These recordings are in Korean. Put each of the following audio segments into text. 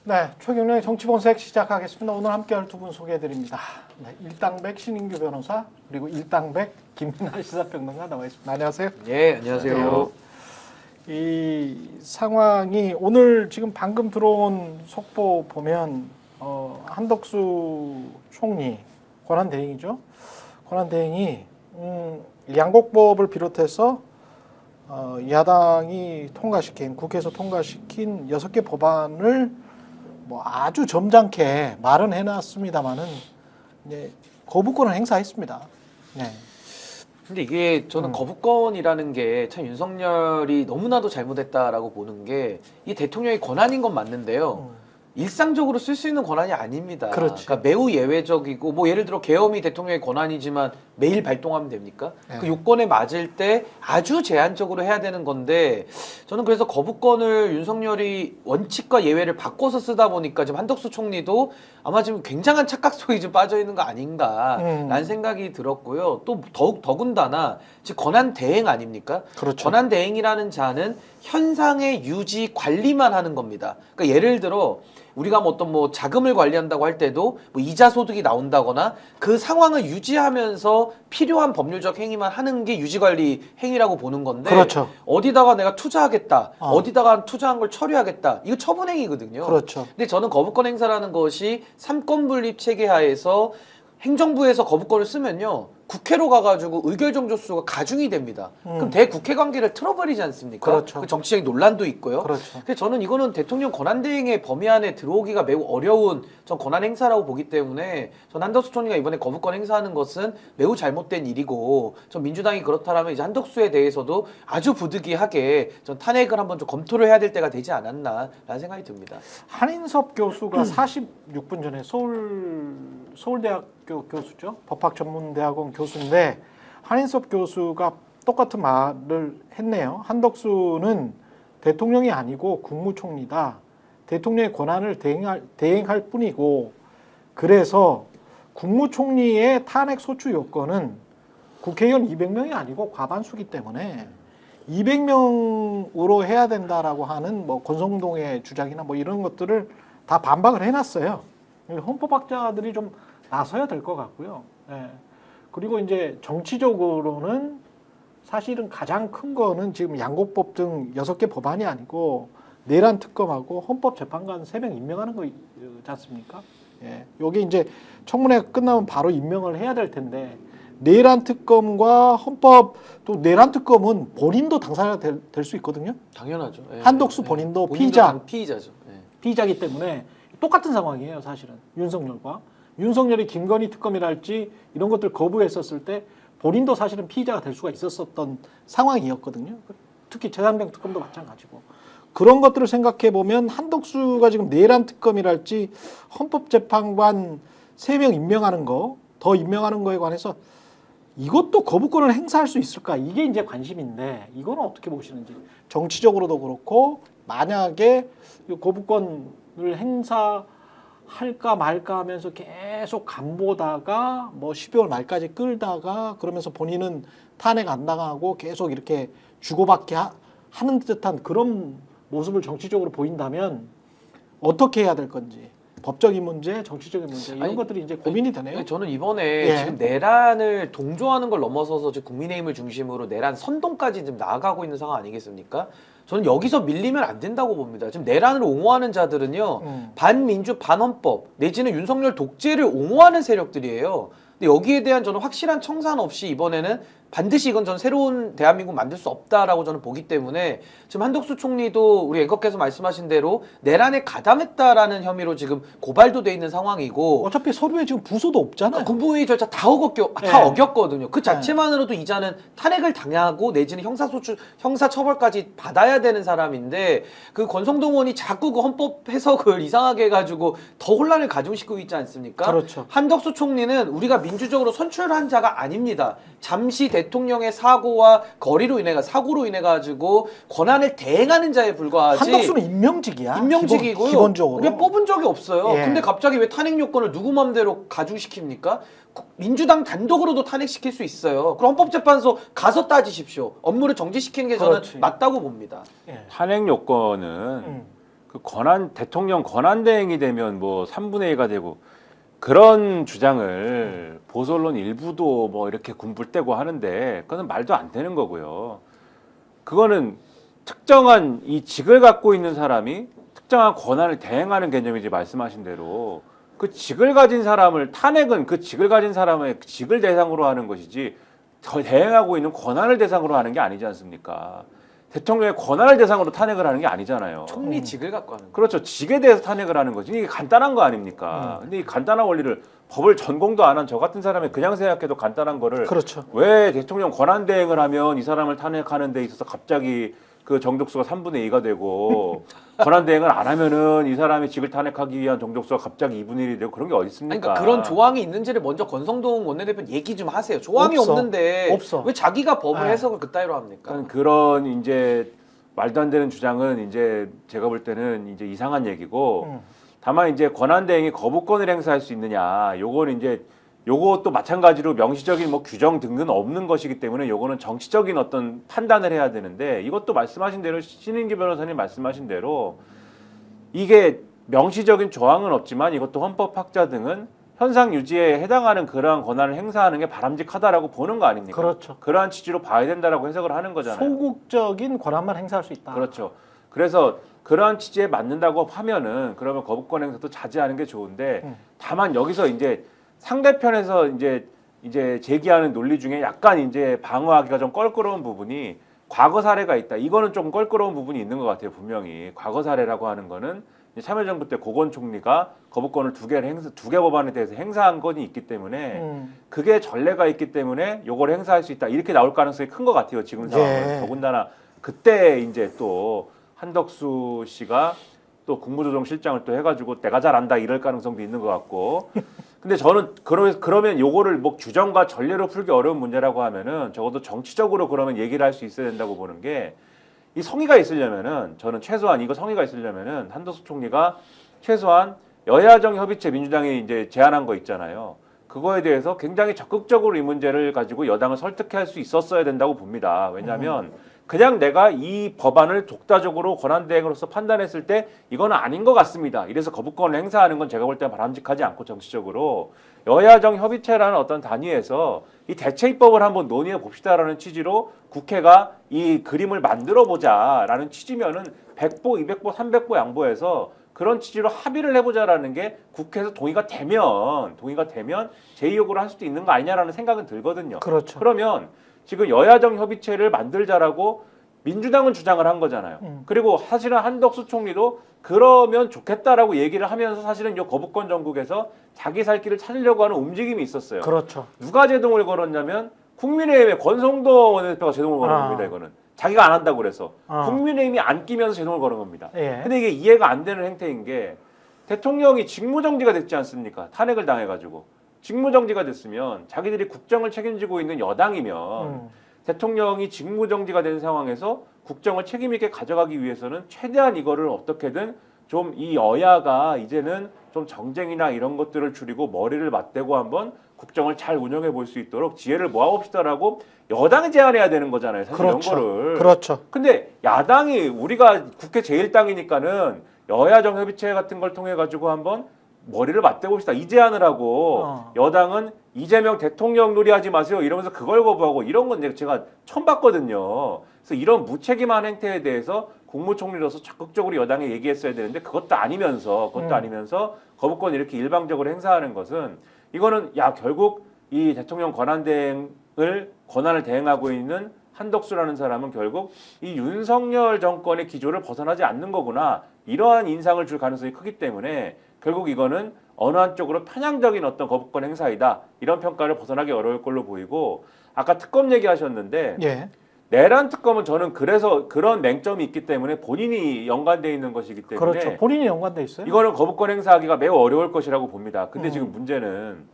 네, 최경련의 정치본색 시작하겠습니다. 오늘 함께할 두 분 소개해드립니다. 네, 일당백 신인규 변호사 그리고 일당백 김민하 시사평론가 나와 있습니다. 안녕하세요. 예, 안녕하세요. 이 상황이 오늘 지금 방금 들어온 속보 보면 한덕수 총리 권한대행이죠. 권한대행이 양곡법을 비롯해서 야당이 통과시킨 국회에서 통과시킨 6개 법안을 뭐 아주 점잖게 말은 해놨습니다만은 이제 거부권을 행사했습니다. 네. 근데 이게 저는 거부권이라는 게 참 윤석열이 너무나도 잘못했다라고 보는 게 이 대통령의 권한인 건 맞는데요. 일상적으로 쓸 수 있는 권한이 아닙니다. 그렇지. 그러니까 매우 예외적이고 뭐 예를 들어 계엄이 대통령의 권한이지만 매일 발동하면 됩니까? 네. 그 요건에 맞을 때 아주 제한적으로 해야 되는 건데 저는 그래서 거부권을 윤석열이 원칙과 예외를 바꿔서 쓰다 보니까 지금 한덕수 총리도 아마 지금 굉장한 착각 속에 좀 빠져 있는 거 아닌가라는 생각이 들었고요. 또 더군다나 즉 권한 대행 아닙니까? 그렇죠. 권한 대행이라는 자는 현상의 유지 관리만 하는 겁니다. 그러니까 예를 들어 우리가 뭐 어떤 뭐 자금을 관리한다고 할 때도 뭐 이자 소득이 나온다거나 그 상황을 유지하면서 필요한 법률적 행위만 하는 게 유지관리 행위라고 보는 건데 그렇죠. 어디다가 내가 투자하겠다, 어디다가 투자한 걸 처리하겠다 이거 처분행위거든요. 그렇죠. 근데 저는 거부권 행사라는 것이 삼권분립 체계 하에서 행정부에서 거부권을 쓰면요 국회로 가가지고 의결정족수가 가중이 됩니다. 그럼 대국회 관계를 틀어버리지 않습니까? 그렇죠. 그 정치적인 논란도 있고요. 그렇죠. 그래서 저는 이거는 대통령 권한대행의 범위 안에 들어오기가 매우 어려운 전 권한 행사라고 보기 때문에 전 한덕수 총리가 이번에 거부권 행사하는 것은 매우 잘못된 일이고 전 민주당이 그렇다면 이제 한덕수에 대해서도 아주 부득이하게 전 탄핵을 한번 좀 검토를 해야 될 때가 되지 않았나라는 생각이 듭니다. 한인섭 교수가 46분 전에 서울대학교 교수죠. 법학전문대학원 교수인데 한인섭 교수가 똑같은 말을 했네요. 한덕수는 대통령이 아니고 국무총리다. 대통령의 권한을 대행할 뿐이고 그래서 국무총리의 탄핵 소추 요건은 국회의원 200명이 아니고 과반수기 때문에 200명으로 해야 된다라고 하는 뭐 권성동의 주장이나 뭐 이런 것들을 다 반박을 해놨어요. 헌법학자들이 좀 나서야 될 것 같고요. 예. 그리고 이제 정치적으로는 사실은 가장 큰 거는 지금 양곡법 등 6개 법안이 아니고 내란 특검하고 헌법재판관 3명 임명하는 거지 않습니까? 예. 요게 이제 청문회 끝나면 바로 임명을 해야 될 텐데 내란 특검과 헌법 또 내란 특검은 본인도 당사자가 될 수 있거든요. 당연하죠. 예. 한덕수 본인도 피의자죠. 예. 피의자이기 때문에 똑같은 상황이에요. 사실은 윤석열과 윤석열이 김건희 특검이랄지 이런 것들 거부했었을 때 본인도 사실은 피의자가 될 수가 있었던 상황이었거든요. 특히 최상병 특검도 마찬가지고 그런 것들을 생각해 보면 한덕수가 지금 내란 특검이랄지 헌법재판관 3명 임명하는 거 더 임명하는 거에 관해서 이것도 거부권을 행사할 수 있을까? 이게 이제 관심인데 이거는 어떻게 보시는지 정치적으로도 그렇고 만약에 이 거부권을 행사할까 말까 하면서 계속 간보다가 뭐 12월 말까지 끌다가 그러면서 본인은 탄핵 안 당하고 계속 이렇게 주고받게 하는 듯한 그런 모습을 정치적으로 보인다면 어떻게 해야 될 건지 법적인 문제, 정치적인 문제 이런 것들이 이제 고민이 되네요. 저는 이번에 지금 내란을 동조하는 걸 넘어서서 지금 국민의힘을 중심으로 내란 선동까지 지금 나아가고 있는 상황 아니겠습니까? 저는 여기서 밀리면 안 된다고 봅니다. 지금 내란을 옹호하는 자들은요 반민주, 반헌법 내지는 윤석열 독재를 옹호하는 세력들이에요. 근데 여기에 대한 저는 확실한 청산 없이 이번에는 반드시 이건 전 새로운 대한민국 만들 수 없다라고 저는 보기 때문에 지금 한덕수 총리도 우리 앵커께서 말씀하신 대로 내란에 가담했다라는 혐의로 지금 고발도 돼 있는 상황이고 어차피 서류에 지금 부서도 없잖아요. 군부의 절차 다 어겼거든요. 그 자체만으로도 이자는 탄핵을 당하고 내지는 형사처벌까지 받아야 되는 사람인데 그 권성동 의원이 자꾸 그 헌법 해석을 이상하게 해가지고 더 혼란을 가중시키고 있지 않습니까? 그렇죠. 한덕수 총리는 우리가 민주적으로 선출한 자가 아닙니다. 잠시 대통령의 사고로 인해 가지고 권한을 대행하는 자에 불과하지. 한덕수는 임명직이야. 임명직이고요. 기본적으로. 우리가 뽑은 적이 없어요. 예. 근데 갑자기 왜 탄핵 요건을 누구 맘대로 가중시킵니까? 민주당 단독으로도 탄핵시킬 수 있어요. 그럼 헌법재판소 가서 따지십시오. 업무를 정지시키는 게 저는 그렇지. 맞다고 봅니다. 예. 탄핵 요건은 그 대통령 권한대행이 되면 뭐 3분의 1가 되고 그런 주장을 보수 언론 일부도 뭐 이렇게 군불대고 하는데 그거는 말도 안 되는 거고요. 그거는 특정한 이 직을 갖고 있는 사람이 특정한 권한을 대행하는 개념이지, 말씀하신 대로. 그 직을 가진 사람을 탄핵은 그 직을 가진 사람의 직을 대상으로 하는 것이지 더 대행하고 있는 권한을 대상으로 하는 게 아니지 않습니까? 대통령의 권한을 대상으로 탄핵을 하는 게 아니잖아요. 총리직을 갖고 하는 거예요. 그렇죠. 직에 대해서 탄핵을 하는 거지. 이게 간단한 거 아닙니까? 근데 이 간단한 원리를 법을 전공도 안 한 저 같은 사람이 그냥 생각해도 간단한 거를 그렇죠. 왜 대통령 권한 대행을 하면 이 사람을 탄핵하는 데 있어서 갑자기 그 정족수가 3분의 2가 되고 권한 대행을 안 하면은 이 사람이 직을 탄핵하기 위한 정족수가 갑자기 2분의 1이 되고 그런 게 어디 있습니까? 그러니까 그런 조항이 있는지를 먼저 권성동 원내대표 얘기 좀 하세요. 조항이 없어. 없는데 없어. 왜 자기가 법을 네. 해석을 그따위로 합니까? 그러니까 그런 이제 말도 안 되는 주장은 이제 제가 볼 때는 이제 이상한 얘기고 다만 이제 권한 대행이 거부권을 행사할 수 있느냐, 요거는 이제 요것도 마찬가지로 명시적인 뭐 규정 등은 없는 것이기 때문에 요거는 정치적인 어떤 판단을 해야 되는데, 이것도 말씀하신 대로 신인기 변호사님 말씀하신 대로 이게 명시적인 조항은 없지만 이것도 헌법학자 등은 현상 유지에 해당하는 그러한 권한을 행사하는 게 바람직하다라고 보는 거 아닙니까? 그렇죠. 그러한 취지로 봐야 된다라고 해석을 하는 거잖아요. 소극적인 권한만 행사할 수 있다. 그렇죠. 그래서 그러한 취지에 맞는다고 하면은 그러면 거부권 행사도 자제하는 게 좋은데, 다만 여기서 이제 상대편에서 이제 제기하는 논리 중에 약간 이제 방어하기가 좀 껄끄러운 부분이 과거 사례가 있다. 이거는 좀 껄끄러운 부분이 있는 것 같아요. 분명히 과거 사례라고 하는 거는 참여정부 때 고건 총리가 거부권을 두 개 법안에 대해서 행사한 건이 있기 때문에 그게 전례가 있기 때문에 요걸 행사할 수 있다. 이렇게 나올 가능성이 큰 것 같아요. 지금 상황은. 예. 더군다나 그때 이제 또 한덕수 씨가 또 국무조정실장을 또 해가지고 내가 잘한다 이럴 가능성도 있는 것 같고. 근데 저는 그러면 요거를 뭐 규정과 전례로 풀기 어려운 문제라고 하면은 적어도 정치적으로 그러면 얘기를 할 수 있어야 된다고 보는 게, 이 성의가 있으려면은 저는 최소한 이거 성의가 있으려면은 한덕수 총리가 최소한 여야정 협의체 민주당이 이제 제안한 거 있잖아요. 그거에 대해서 굉장히 적극적으로 이 문제를 가지고 여당을 설득할 수 있었어야 된다고 봅니다. 왜냐하면 그냥 내가 이 법안을 독자적으로 권한대행으로서 판단했을 때 이거는 아닌 것 같습니다. 이래서 거부권을 행사하는 건 제가 볼 때 바람직하지 않고, 정치적으로 여야정 협의체라는 어떤 단위에서 이 대체 입법을 한번 논의해 봅시다라는 취지로 국회가 이 그림을 만들어 보자라는 취지면은 100보, 200보, 300보 양보해서 그런 취지로 합의를 해보자라는 게 국회에서 동의가 되면 제2요구를 할 수도 있는 거 아니냐라는 생각은 들거든요. 그렇죠. 그러면 지금 여야정 협의체를 만들자라고 민주당은 주장을 한 거잖아요. 그리고 사실은 한덕수 총리도 그러면 좋겠다라고 얘기를 하면서 사실은 이 거부권 전국에서 자기 살 길을 찾으려고 하는 움직임이 있었어요. 그렇죠. 누가 제동을 걸었냐면 국민의힘의 권성동 원내대표가 제동을 걸은 겁니다. 이거는 자기가 안 한다고 그래서 국민의힘이 안 끼면서 제동을 걸은 겁니다. 예. 근데 이게 이해가 안 되는 행태인 게, 대통령이 직무정지가 됐지 않습니까? 탄핵을 당해가지고 직무정지가 됐으면 자기들이 국정을 책임지고 있는 여당이면 대통령이 직무정지가 된 상황에서 국정을 책임있게 가져가기 위해서는 최대한 이거를 어떻게든 좀 이 여야가 이제는 좀 정쟁이나 이런 것들을 줄이고 머리를 맞대고 한번 국정을 잘 운영해 볼 수 있도록 지혜를 모아봅시다라고 여당이 제안해야 되는 거잖아요. 사실 그렇죠. 이런 거를. 그렇죠. 근데 야당이, 우리가 국회 제1당이니까는 여야정 협의체 같은 걸 통해 가지고 한번 머리를 맞대봅시다 이 제안을 하고 여당은 이재명 대통령 놀이하지 마세요 이러면서 그걸 거부하고, 이런 건 제가 처음 봤거든요. 그래서 이런 무책임한 행태에 대해서 국무총리로서 적극적으로 여당에 얘기했어야 되는데 그것도 아니면서 거부권 이렇게 일방적으로 행사하는 것은, 이거는 결국 이 대통령 권한을 대행하고 있는 한덕수라는 사람은 결국 이 윤석열 정권의 기조를 벗어나지 않는 거구나, 이러한 인상을 줄 가능성이 크기 때문에 결국 이거는 어느 한쪽으로 편향적인 어떤 거부권 행사이다, 이런 평가를 벗어나기 어려울 걸로 보이고, 아까 특검 얘기하셨는데 예. 내란 특검은 저는 그래서 그런 맹점이 있기 때문에 본인이 연관돼 있는 것이기 때문에 그렇죠. 본인이 연관돼 있어요. 이거는 거부권 행사하기가 매우 어려울 것이라고 봅니다. 근데 지금 문제는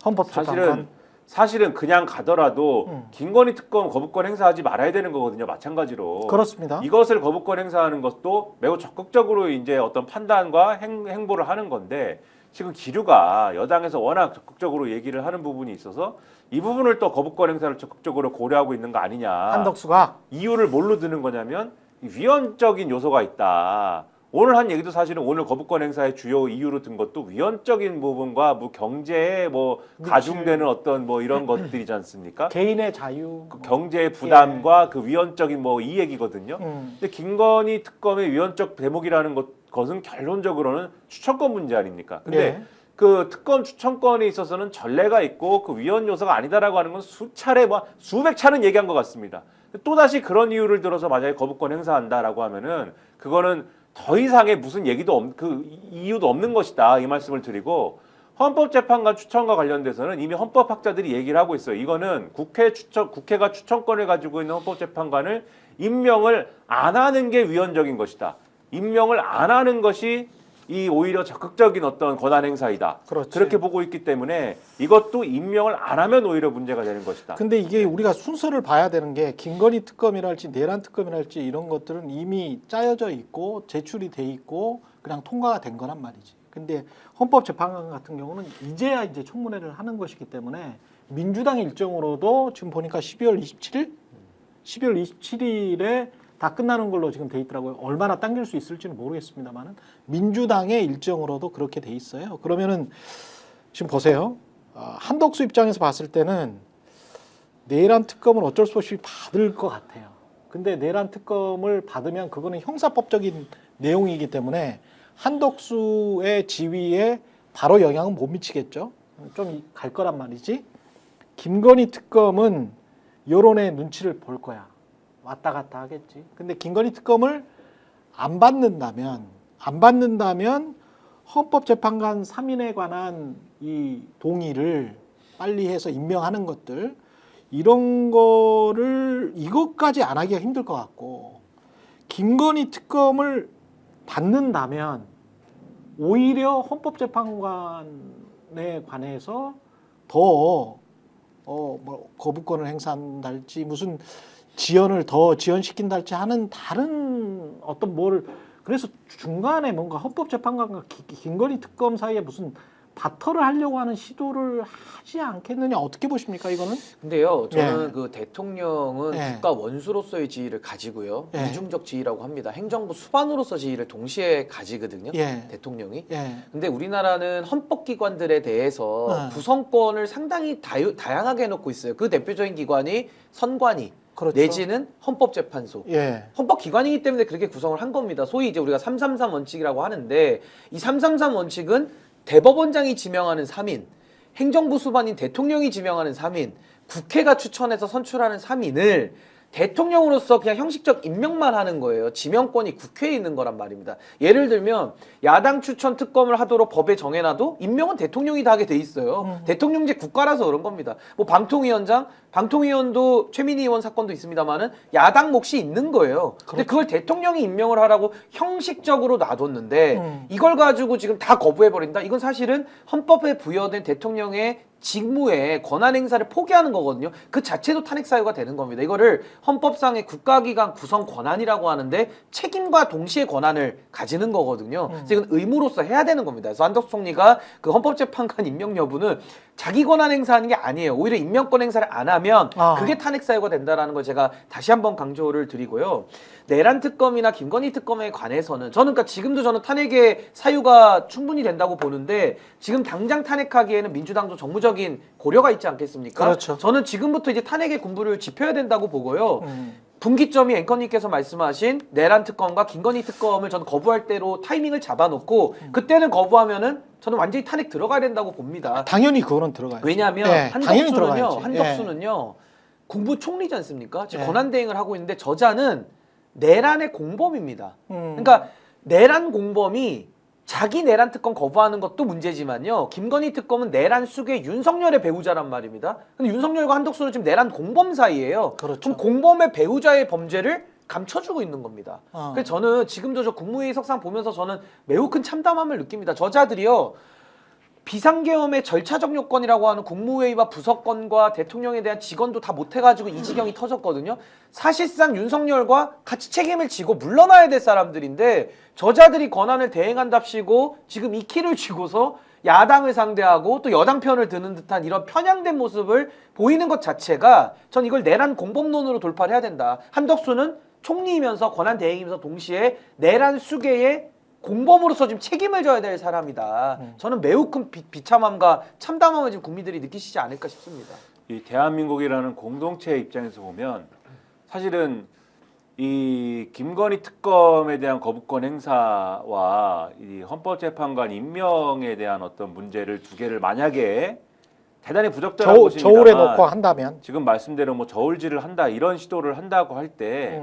헌법재판관. 사실은 그냥 가더라도 김건희 특검 거부권 행사하지 말아야 되는 거거든요. 마찬가지로. 그렇습니다. 이것을 거부권 행사하는 것도 매우 적극적으로 이제 어떤 판단과 행보를 하는 건데, 지금 기류가 여당에서 워낙 적극적으로 얘기를 하는 부분이 있어서 이 부분을 또 거부권 행사를 적극적으로 고려하고 있는 거 아니냐. 한덕수가 이유를 뭘로 드는 거냐면 위헌적인 요소가 있다. 오늘 한 얘기도 사실은 오늘 거부권 행사의 주요 이유로 든 것도 위헌적인 부분과 뭐 경제에 뭐 가중되는 어떤 뭐 이런 것들이지 않습니까? 개인의 자유, 그 경제의 부담과 그 위헌적인 뭐 이 얘기거든요. 근데 김건희 특검의 위헌적 대목이라는 것은 결론적으로는 추천권 문제 아닙니까? 근데 예. 그 특검 추천권에 있어서는 전례가 있고 그 위헌 요소가 아니다라고 하는 건 수차례 뭐 수백 차례 얘기한 것 같습니다. 또 다시 그런 이유를 들어서 만약에 거부권 행사한다라고 하면은 그거는 더 이상의 무슨 얘기도 그 이유도 없는 것이다 이 말씀을 드리고 헌법재판관 추천과 관련돼서는 이미 헌법학자들이 얘기를 하고 있어요. 이거는 국회가 추천권을 가지고 있는 헌법재판관을 임명을 안 하는 게 위헌적인 것이다. 임명을 안 하는 것이 이 오히려 적극적인 어떤 권한 행사이다. 그렇지. 그렇게 보고 있기 때문에 이것도 임명을 안 하면 오히려 문제가 되는 것이다. 근데 이게 우리가 순서를 봐야 되는 게 김건희 특검이랄지 내란 특검이랄지 이런 것들은 이미 짜여져 있고 제출이 돼 있고 그냥 통과가 된 거란 말이지. 근데 헌법재판관 같은 경우는 이제야 이제 청문회를 하는 것이기 때문에 민주당 일정으로도 지금 보니까 12월 27일에 다 끝나는 걸로 지금 돼 있더라고요. 얼마나 당길 수 있을지는 모르겠습니다만은 민주당의 일정으로도 그렇게 돼 있어요. 그러면은 지금 보세요. 한덕수 입장에서 봤을 때는 내란 특검을 어쩔 수 없이 받을 것 같아요. 근데 내란 특검을 받으면 그거는 형사법적인 내용이기 때문에 한덕수의 지위에 바로 영향은 못 미치겠죠. 좀 갈 거란 말이지. 김건희 특검은 여론의 눈치를 볼 거야. 왔다 갔다 하겠지. 근데 김건희 특검을 안 받는다면 헌법재판관 3인에 관한 이 동의를 빨리 해서 임명하는 것들 이런 거를 이것까지 안 하기가 힘들 것 같고 김건희 특검을 받는다면 오히려 헌법재판관에 관해서 더 뭐 거부권을 행사한달지 무슨 지연을 더 지연시킨달지 하는 다른 어떤 그래서 중간에 뭔가 헌법재판관과 김건희 특검 사이에 무슨 바터를 하려고 하는 시도를 하지 않겠느냐 어떻게 보십니까 이거는? 근데요, 저는 예. 그 대통령은 예. 국가 원수로서의 지위를 가지고요, 예. 이중적 지위라고 합니다. 행정부 수반으로서 지위를 동시에 가지거든요, 예. 대통령이. 예. 근데 우리나라는 헌법기관들에 대해서 예. 구성권을 상당히 다양하게 해놓고 있어요. 그 대표적인 기관이 선관위, 그렇죠. 내지는 헌법재판소. 예. 헌법기관이기 때문에 그렇게 구성을 한 겁니다. 소위 이제 우리가 333 원칙이라고 하는데 이 333 원칙은 대법원장이 지명하는 3인, 행정부 수반인 대통령이 지명하는 3인, 국회가 추천해서 선출하는 3인을 대통령으로서 그냥 형식적 임명만 하는 거예요. 지명권이 국회에 있는 거란 말입니다. 예를 들면 야당 추천 특검을 하도록 법에 정해놔도 임명은 대통령이 다 하게 돼 있어요. 대통령제 국가라서 그런 겁니다. 뭐 방통위원도 최민희 의원 사건도 있습니다만은 야당 몫이 있는 거예요. 근데 그걸 대통령이 임명을 하라고 형식적으로 놔뒀는데 이걸 가지고 지금 다 거부해버린다? 이건 사실은 헌법에 부여된 대통령의 직무에 권한 행사를 포기하는 거거든요. 그 자체도 탄핵 사유가 되는 겁니다. 이거를 헌법상의 국가기관 구성 권한이라고 하는데 책임과 동시에 권한을 가지는 거거든요. 그래서 이건 의무로서 해야 되는 겁니다. 그래서 한덕수 총리가 그 헌법재판관 임명 여부는 자기 권한 행사하는 게 아니에요. 오히려 임명권 행사를 안 하면 그게 탄핵 사유가 된다라는 걸 제가 다시 한번 강조를 드리고요. 내란 특검이나 김건희 특검에 관해서는 저는 그러니까 지금도 저는 탄핵의 사유가 충분히 된다고 보는데 지금 당장 탄핵하기에는 민주당도 정무적인 고려가 있지 않겠습니까? 그렇죠. 저는 지금부터 이제 탄핵의 군부를 짚어야 된다고 보고요. 분기점이 앵커님께서 말씀하신 내란 특검과 김건희 특검을 저는 거부할 대로 타이밍을 잡아놓고 그때는 거부하면은 저는 완전히 탄핵 들어가야 된다고 봅니다. 당연히 그거는 들어가요. 왜냐하면 네, 당연히 들어가야지. 한덕수는요 군부총리지 않습니까? 지금 예. 권한대행을 하고 있는데 저자는 내란의 공범입니다. 음. 그러니까 내란 공범이 자기 내란 특검 거부하는 것도 문제지만요. 김건희 특검은 내란 수괴 윤석열의 배우자란 말입니다. 근데 윤석열과 한덕수는 지금 내란 공범 사이예요. 그렇죠. 그럼 공범의 배우자의 범죄를 감춰주고 있는 겁니다. 어. 그래서 저는 지금도 저 국무회의 석상 보면서 저는 매우 큰 참담함을 느낍니다. 저자들이요. 비상계엄의 절차적 요건이라고 하는 국무회의와 부서건과 대통령에 대한 직언도 다 못해가지고 이 지경이 터졌거든요. 사실상 윤석열과 같이 책임을 지고 물러나야 될 사람들인데 저자들이 권한을 대행한답시고 지금 이 키를 쥐고서 야당을 상대하고 또 여당 편을 드는 듯한 이런 편향된 모습을 보이는 것 자체가 전 이걸 내란 공범론으로 돌파를 해야 된다. 한덕수는 총리이면서 권한 대행이면서 동시에 내란 수괴의 공범으로서 지금 책임을 져야 될 사람이다. 저는 매우 큰 비참함과 참담함을 지금 국민들이 느끼시지 않을까 싶습니다. 이 대한민국이라는 공동체 입장에서 보면 사실은 이 김건희 특검에 대한 거부권 행사와 이 헌법재판관 임명에 대한 어떤 문제를 두 개를 만약에 대단히 부적절한 것입니다만 저울에 넣고 한다면 지금 말씀대로 뭐 저울질을 한다 이런 시도를 한다고 할 때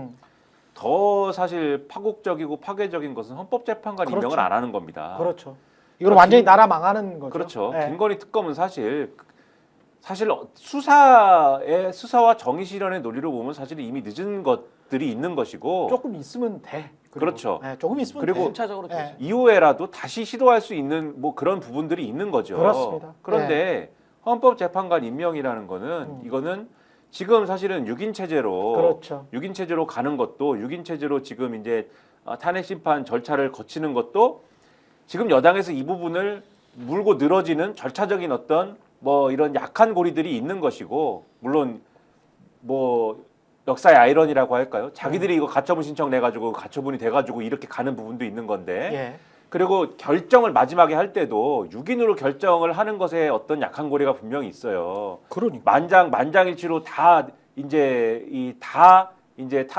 더 사실 파국적이고 파괴적인 것은 헌법재판관 그렇죠. 임명을 안 하는 겁니다. 그렇죠. 이건 완전히 나라 망하는 거죠. 그렇죠. 예. 김건희 특검은 사실 수사와 정의 실현의 논리로 보면 사실 이미 늦은 것들이 있는 것이고 조금 있으면 돼. 그리고. 그렇죠. 예, 조금 있으면 그리고 돼. 순차적으로 예. 되죠. 이후에라도 다시 시도할 수 있는 뭐 그런 부분들이 있는 거죠. 그렇습니다. 그런데 헌법재판관 임명이라는 거는 이거는 지금 사실은 6인 체제로 그렇죠. 6인 체제로 가는 것도 6인 체제로 지금 이제 탄핵 심판 절차를 거치는 것도 지금 여당에서 이 부분을 물고 늘어지는 절차적인 어떤 뭐 이런 약한 고리들이 있는 것이고 물론 뭐 역사의 아이러니라고 할까요? 자기들이 이거 가처분 신청 내가지고 가처분이 돼가지고 이렇게 가는 부분도 있는 건데 예. 그리고 결정을 마지막에 할 때도 6인으로 결정을 하는 것에 어떤 약한 고리가 분명히 있어요. 그러니까. 만장일치로 다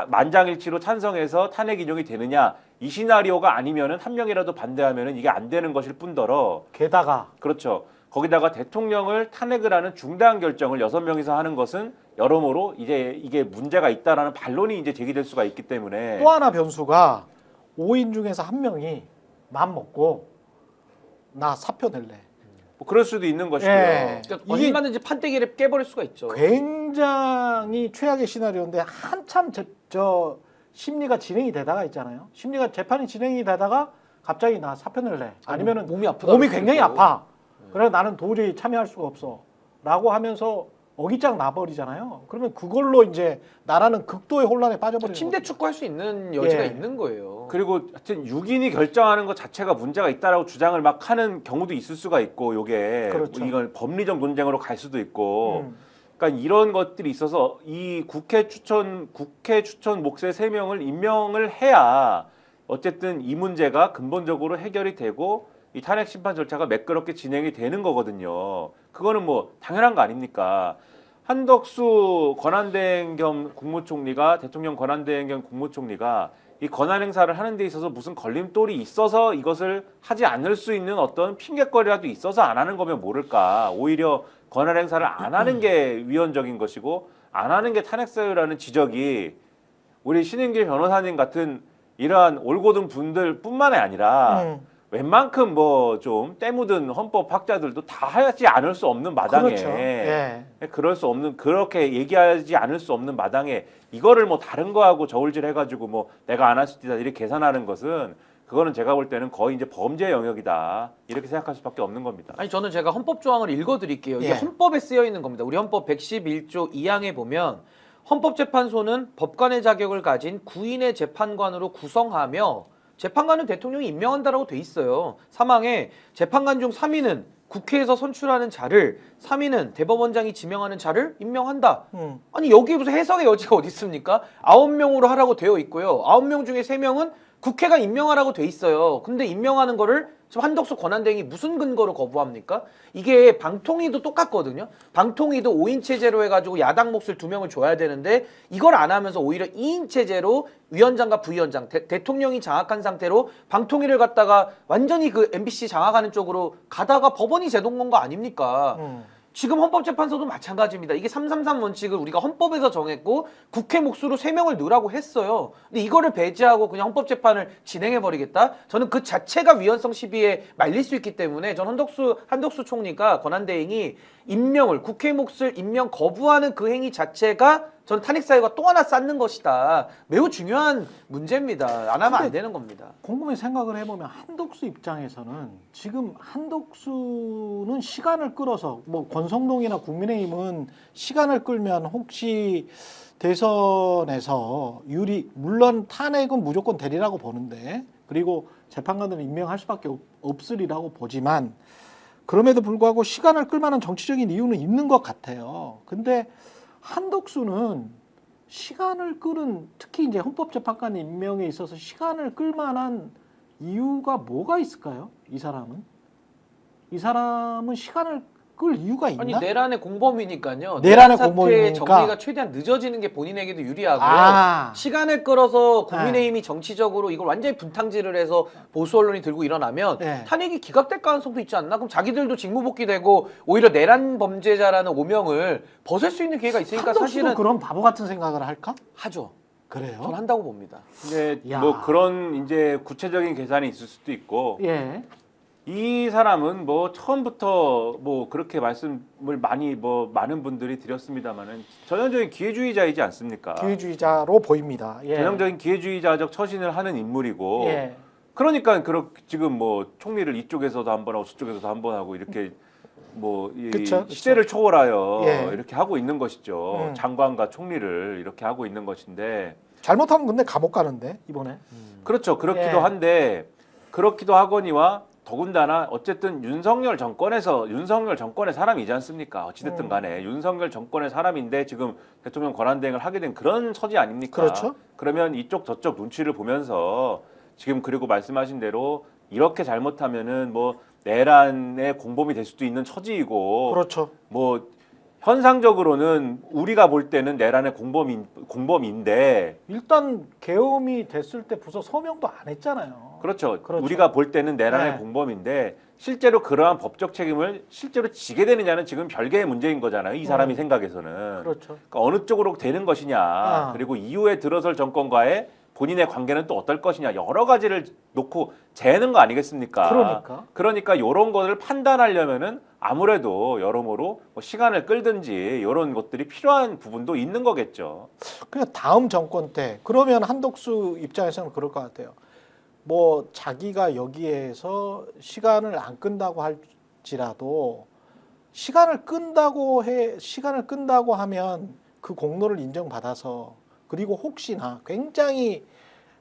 만장일치로 찬성해서 탄핵 인용이 되느냐 이 시나리오가 아니면은 한 명이라도 반대하면은 이게 안 되는 것일 뿐더러 게다가 그렇죠. 거기다가 대통령을 탄핵을 하는 중대한 결정을 6명이서 하는 것은 여러모로 이제 이게 문제가 있다라는 반론이 이제 제기될 수가 있기 때문에 또 하나 변수가 5인 중에서 한 명이 맘 먹고 나 사표 낼래. 뭐 그럴 수도 있는 것이고요. 예. 그러니까 이게 얼마든지 판때기를 깨버릴 수가 있죠. 굉장히 최악의 시나리오인데 한참 저 심리가 진행이 되다가 있잖아요. 심리가 재판이 진행이 되다가 갑자기 나 사표 낼래. 아니면은 몸이 아프다. 몸이 굉장히 아파. 그래 나는 도저히 참여할 수가 없어.라고 하면서 어깃장 나버리잖아요. 그러면 그걸로 이제 나라는 극도의 혼란에 빠져버리는 침대 거죠. 축구할 수 있는 여지가 예. 있는 거예요. 그리고 하여튼 6인이 결정하는 것 자체가 문제가 있다라고 주장을 막 하는 경우도 있을 수가 있고 요게 그렇죠. 이건 법리적 논쟁으로 갈 수도 있고 그러니까 이런 것들이 있어서 이 국회 추천 몫의 3명을 임명을 해야 어쨌든 이 문제가 근본적으로 해결이 되고 이 탄핵 심판 절차가 매끄럽게 진행이 되는 거거든요. 그거는 뭐 당연한 거 아닙니까? 한덕수 권한대행 겸 국무총리가 대통령 권한대행 겸 국무총리가 이 권한 행사를 하는 데 있어서 무슨 걸림돌이 있어서 이것을 하지 않을 수 있는 어떤 핑계거리라도 있어서 안 하는 거면 모를까. 오히려 권한 행사를 안 하는 게 위헌적인 것이고 안 하는 게 탄핵 사유라는 지적이 우리 신인길 변호사님 같은 이러한 올곧은 분들뿐만이 아니라 웬만큼 뭐 좀 때묻은 헌법학자들도 다 하지 않을 수 없는 마당에 그렇죠. 예. 그럴 수 없는 그렇게 얘기하지 않을 수 없는 마당에 이거를 뭐 다른 거하고 저울질 해가지고 뭐 내가 안 할 수 있다 이렇게 계산하는 것은 그거는 제가 볼 때는 거의 이제 범죄 영역이다 이렇게 생각할 수밖에 없는 겁니다. 아니 저는 제가 헌법 조항을 읽어드릴게요. 이게 예. 헌법에 쓰여 있는 겁니다. 우리 헌법 111조 2항에 보면 헌법재판소는 법관의 자격을 가진 9인의 재판관으로 구성하며 재판관은 대통령이 임명한다라고 돼 있어요. 3항에 재판관 중 3인은 국회에서 선출하는 자를 3인은 대법원장이 지명하는 자를 임명한다. 아니 여기 무슨 해석의 여지가 어디 있습니까? 9명으로 하라고 되어 있고요. 9명 중에 3명은 국회가 임명하라고 돼 있어요. 근데 임명하는 거를 지금 한덕수 권한대행이 무슨 근거로 거부합니까? 이게 방통위도 똑같거든요. 방통위도 5인 체제로 해가지고 야당 몫을 2명을 줘야 되는데 이걸 안 하면서 오히려 2인 체제로 위원장과 부위원장, 대통령이 장악한 상태로 방통위를 갖다가 완전히 그 MBC 장악하는 쪽으로 가다가 법원이 제동건 거 아닙니까? 지금 헌법재판소도 마찬가지입니다. 이게 333 원칙을 우리가 헌법에서 정했고 국회 몫으로 3명을 넣으라고 했어요. 근데 이거를 배제하고 그냥 헌법재판을 진행해버리겠다? 저는 그 자체가 위헌성 시비에 말릴 수 있기 때문에 전 한덕수 총리가 권한대행이 임명을 국회 몫을 임명 거부하는 그 행위 자체가 전 탄핵 사유가 또 하나 쌓는 것이다. 매우 중요한 문제입니다. 안 하면 안 되는 겁니다. 곰곰이 생각을 해보면 한덕수 입장에서는 지금 한덕수는 시간을 끌어서 뭐 권성동이나 국민의힘은 시간을 끌면 혹시 대선에서 물론 탄핵은 무조건 되리라고 보는데 그리고 재판관들을 임명할 수밖에 없으리라고 보지만 그럼에도 불구하고 시간을 끌 만한 정치적인 이유는 있는 것 같아요. 근데 한덕수는 시간을 끄는 특히 이제 헌법재판관 임명에 있어서 시간을 끌 만한 이유가 뭐가 있을까요? 이 사람은 시간을 끌 이유가 있나? 아니 내란의 공범이니까요. 내란의 사태의 공범이니까. 정리가 최대한 늦어지는 게 본인에게도 유리하고요. 아. 시간을 끌어서 국민의힘이 정치적으로 이걸 완전히 분탕질을 해서 보수 언론이 들고 일어나면 네. 탄핵이 기각될 가능성도 있지 않나? 그럼 자기들도 직무복귀되고 오히려 내란 범죄자라는 오명을 벗을 수 있는 기회가 있으니까 한덕수도 사실은 그런 바보 같은 생각을 할까? 하죠. 그래요? 전 한다고 봅니다. 근데 야. 뭐 그런 이제 구체적인 계산이 있을 수도 있고 예. 이 사람은 뭐 처음부터 뭐 그렇게 말씀을 많이 뭐 많은 분들이 드렸습니다만은 전형적인 기회주의자이지 않습니까? 기회주의자로 보입니다. 예. 전형적인 기회주의자적 처신을 하는 인물이고 예. 그러니까 지금 뭐 총리를 이쪽에서도 한 번 하고 저쪽에서도 한 번 하고 이렇게 뭐 이 그쵸. 시대를 초월하여 예. 이렇게 하고 있는 것이죠. 장관과 총리를 이렇게 하고 있는 것인데 잘못하면 근데 감옥 가는데 이번에. 그렇죠. 그렇기도 예. 한데 그렇기도 하거니와 더군다나 어쨌든 윤석열 정권의 사람이지 않습니까? 어찌됐든 간에 윤석열 정권의 사람인데 지금 대통령 권한대행을 하게 된 그런 처지 아닙니까? 그렇죠. 그러면 이쪽 저쪽 눈치를 보면서 지금 그리고 말씀하신 대로 이렇게 잘못하면은 뭐 내란의 공범이 될 수도 있는 처지이고 그렇죠. 뭐 현상적으로는 우리가 볼 때는 내란의 공범인데 일단 계엄이 됐을 때 부서 서명도 안 했잖아요. 그렇죠. 그렇죠. 우리가 볼 때는 내란의 네. 공범인데 실제로 그러한 법적 책임을 실제로 지게 되느냐는 지금 별개의 문제인 거잖아요. 이 사람이 생각에서는. 그렇죠. 그러니까 어느 쪽으로 되는 것이냐. 아. 그리고 이후에 들어설 정권과의 본인의 관계는 또 어떨 것이냐. 여러 가지를 놓고 재는 거 아니겠습니까? 그러니까 이런 것을 판단하려면은 아무래도 여러모로 뭐 시간을 끌든지 이런 것들이 필요한 부분도 있는 거겠죠. 그냥 다음 정권 때 그러면 한덕수 입장에서는 그럴 것 같아요. 뭐 자기가 여기에서 시간을 안 끈다고 할지라도 시간을 끈다고 하면 그 공로를 인정받아서 그리고 혹시나 굉장히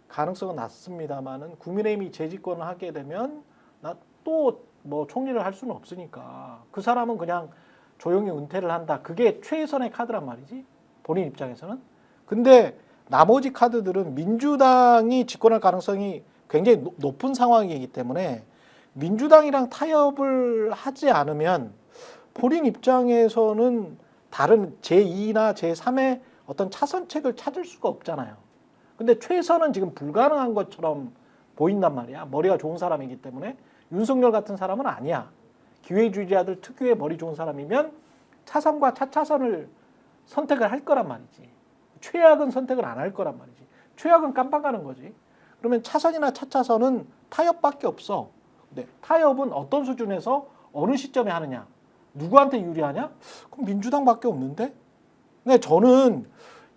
가능성은 낮습니다만은 국민의힘이 재집권을 하게 되면 나 또 뭐 총리를 할 수는 없으니까 그 사람은 그냥 조용히 은퇴를 한다. 그게 최선의 카드란 말이지. 본인 입장에서는. 근데 나머지 카드들은 민주당이 집권할 가능성이 굉장히 높은 상황이기 때문에 민주당이랑 타협을 하지 않으면 본인 입장에서는 다른 제2나 제3의 어떤 차선책을 찾을 수가 없잖아요. 근데 최선은 지금 불가능한 것처럼 보인단 말이야. 머리가 좋은 사람이기 때문에. 윤석열 같은 사람은 아니야. 기회주의자들 특유의 머리 좋은 사람이면 차선과 차차선을 선택을 할 거란 말이지. 최악은 선택을 안 할 거란 말이지. 최악은 깜빡하는 거지. 그러면 차선이나 차차선은 타협밖에 없어. 네. 타협은 어떤 수준에서 어느 시점에 하느냐. 누구한테 유리하냐? 그럼 민주당밖에 없는데? 근데 저는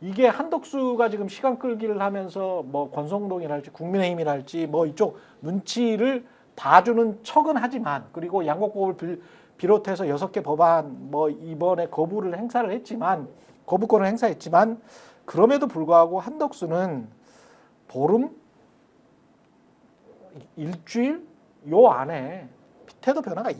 이게 한덕수가 지금 시간 끌기를 하면서 뭐 권성동이랄지 국민의힘이랄지 뭐 이쪽 눈치를 봐주는 척은 하지만 그리고 양곡법을 비롯해서 6개 법안 뭐 이번에 거부권을 행사했지만 그럼에도 불구하고 한덕수는 보름? 일주일? 요 안에 태도 변화가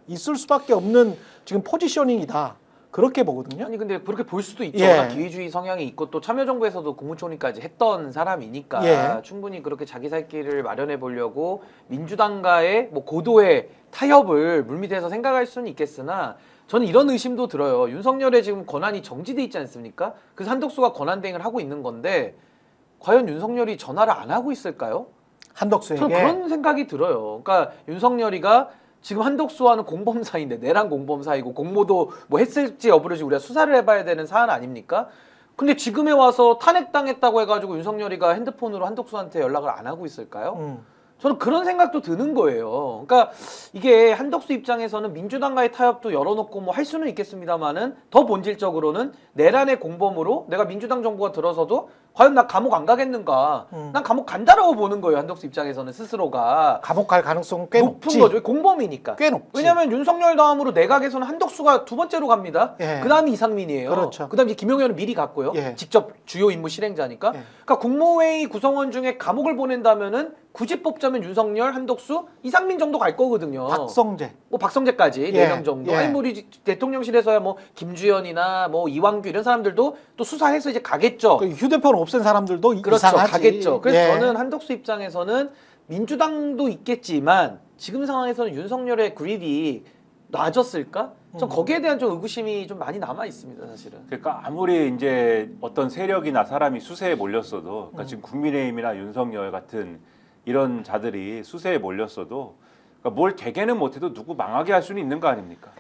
있을 수밖에 없는 지금 포지셔닝이다. 그렇게 보거든요. 아니 근데 그렇게 볼 수도 있죠. 예. 워낙 기회주의 성향이 있고 또 참여정부에서도 국무총리까지 했던 사람이니까 예. 충분히 그렇게 자기 살 길을 마련해 보려고 민주당과의 뭐 고도의 타협을 물밑에서 생각할 수는 있겠으나 저는 이런 의심도 들어요. 윤석열의 지금 권한이 정지돼 있지 않습니까? 그래서 한덕수가 권한대행을 하고 있는 건데 과연 윤석열이 전화를 안 하고 있을까요? 한덕수에게. 저는 그런 생각이 들어요. 그러니까 윤석열이가 지금 한덕수와는 공범 사이인데 내란 공범 사이고 공모도 뭐 했을지 여부를 우리가 수사를 해봐야 되는 사안 아닙니까? 근데 지금에 와서 탄핵당했다고 해가지고 윤석열이가 핸드폰으로 한덕수한테 연락을 안 하고 있을까요? 저는 그런 생각도 드는 거예요. 그러니까 이게 한덕수 입장에서는 민주당과의 타협도 열어놓고 뭐 할 수는 있겠습니다만은 더 본질적으로는 내란의 공범으로 내가 민주당 정부가 들어서도 과연 나 감옥 안 가겠는가? 난 감옥 간다라고 보는 거예요. 한덕수 입장에서는 스스로가. 감옥 갈 가능성 꽤 높은 높지. 거죠. 공범이니까. 꽤 높지. 왜냐하면 윤석열 다음으로 내각에서는 한덕수가 2번째로 갑니다. 예. 그 다음이 이상민이에요. 그렇죠. 그 다음 이제 김용현은 미리 갔고요. 예. 직접 주요 임무 실행자니까. 예. 그러니까 국무회의 구성원 중에 감옥을 보낸다면은 굳이 뽑자면 윤석열, 한덕수, 이상민 정도 갈 거거든요. 박성재. 뭐 박성재까지 예. 4명 정도. 예. 아니 뭐 우리 대통령실에서야 뭐 김주현이나 뭐 이완규 이런 사람들도 또 수사해서 이제 가겠죠. 그 휴대폰 없앤 사람들도 그렇죠. 이상하지. 가겠죠. 그래서 예. 저는 한덕수 입장에서는 민주당도 있겠지만 지금 상황에서는 윤석열의 그립이 낮았을까? 전 거기에 대한 좀 의구심이 좀 많이 남아 있습니다, 사실은. 그러니까 아무리 이제 어떤 세력이나 사람이 수세에 몰렸어도, 그러니까 지금 국민의힘이나 윤석열 같은 이런 자들이 수세에 몰렸어도, 그러니까 뭘 되게는 못해도 누구 망하게 할 수는 있는 거 아닙니까?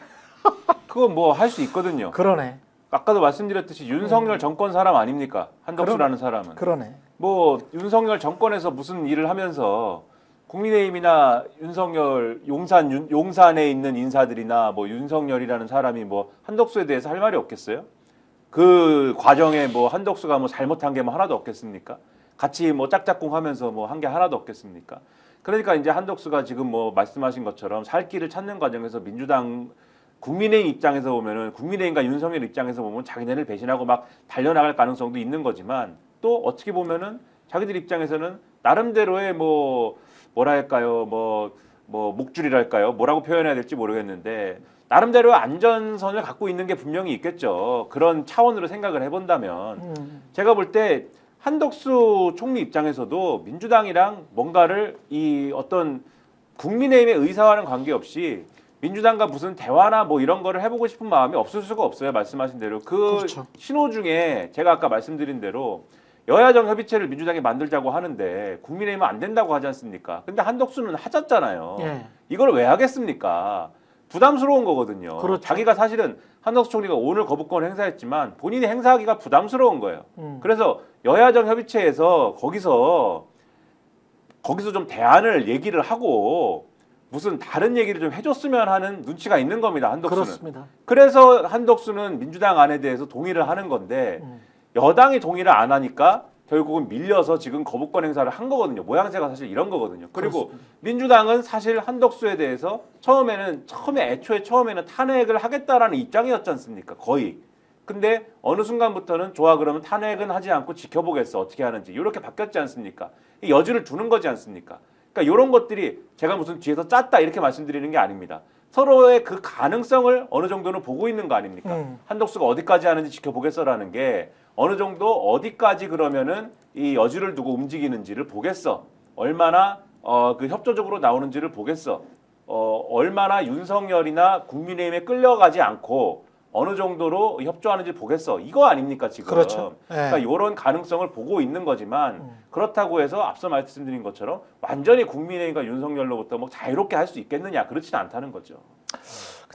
그건 뭐 할 수 있거든요. 그러네. 아까도 말씀드렸듯이 윤석열 정권 사람 아닙니까? 한덕수라는 사람은. 그러네. 뭐 윤석열 정권에서 무슨 일을 하면서 국민의힘이나 윤석열 용산에 있는 인사들이나 뭐 윤석열이라는 사람이 뭐 한덕수에 대해서 할 말이 없겠어요? 그 과정에 뭐 한덕수가 뭐 잘못한 게 뭐 하나도 없겠습니까? 같이 뭐 짝짝꿍하면서 뭐 한 게 하나도 없겠습니까? 그러니까 이제 한덕수가 지금 뭐 말씀하신 것처럼 살 길을 찾는 과정에서 민주당 국민의힘 입장에서 보면은 국민의힘과 윤석열 입장에서 보면 자기네를 배신하고 막 달려나갈 가능성도 있는 거지만 또 어떻게 보면은 자기들 입장에서는 나름대로의 뭐랄까요 뭐 목줄이랄까요 뭐라고 표현해야 될지 모르겠는데 나름대로의 안전선을 갖고 있는 게 분명히 있겠죠. 그런 차원으로 생각을 해본다면 제가 볼 때 한덕수 총리 입장에서도 민주당이랑 뭔가를 이 어떤 국민의힘의 의사와는 관계없이 민주당과 무슨 대화나 뭐 이런 거를 해보고 싶은 마음이 없을 수가 없어요. 말씀하신 대로 그 그렇죠. 신호 중에 제가 아까 말씀드린 대로 여야정 협의체를 민주당이 만들자고 하는데 국민의힘은 안 된다고 하지 않습니까? 근데 한덕수는 하셨잖아요. 예. 이걸 왜 하겠습니까? 부담스러운 거거든요. 그렇죠. 자기가 사실은 한덕수 총리가 오늘 거부권을 행사했지만 본인이 행사하기가 부담스러운 거예요. 그래서 여야정 협의체에서 거기서 좀 대안을 얘기를 하고 무슨 다른 얘기를 좀 해줬으면 하는 눈치가 있는 겁니다. 한덕수는. 그렇습니다. 그래서 한덕수는 민주당 안에 대해서 동의를 하는 건데 여당이 동의를 안 하니까 결국은 밀려서 지금 거부권 행사를 한 거거든요. 모양새가 사실 이런 거거든요. 그리고 그렇습니다. 민주당은 사실 한덕수에 대해서 애초에 처음에는 탄핵을 하겠다라는 입장이었지 않습니까? 거의. 근데 어느 순간부터는 좋아 그러면 탄핵은 하지 않고 지켜보겠어. 어떻게 하는지. 이렇게 바뀌었지 않습니까? 이 여지를 두는 거지 않습니까? 그러니까 이런 것들이 제가 무슨 뒤에서 짰다 이렇게 말씀드리는 게 아닙니다. 서로의 그 가능성을 어느 정도는 보고 있는 거 아닙니까? 한덕수가 어디까지 하는지 지켜보겠어라는 게 어느 정도 어디까지 그러면은 이 여지를 두고 움직이는지를 보겠어. 얼마나 그 협조적으로 나오는지를 보겠어. 얼마나 윤석열이나 국민의힘에 끌려가지 않고 어느 정도로 협조하는지 보겠어. 이거 아닙니까 지금? 그렇죠. 그러니까 이런 가능성을 보고 있는 거지만 그렇다고 해서 앞서 말씀드린 것처럼 완전히 국민의힘과 윤석열로부터 뭐 자유롭게 할 수 있겠느냐? 그렇지는 않다는 거죠.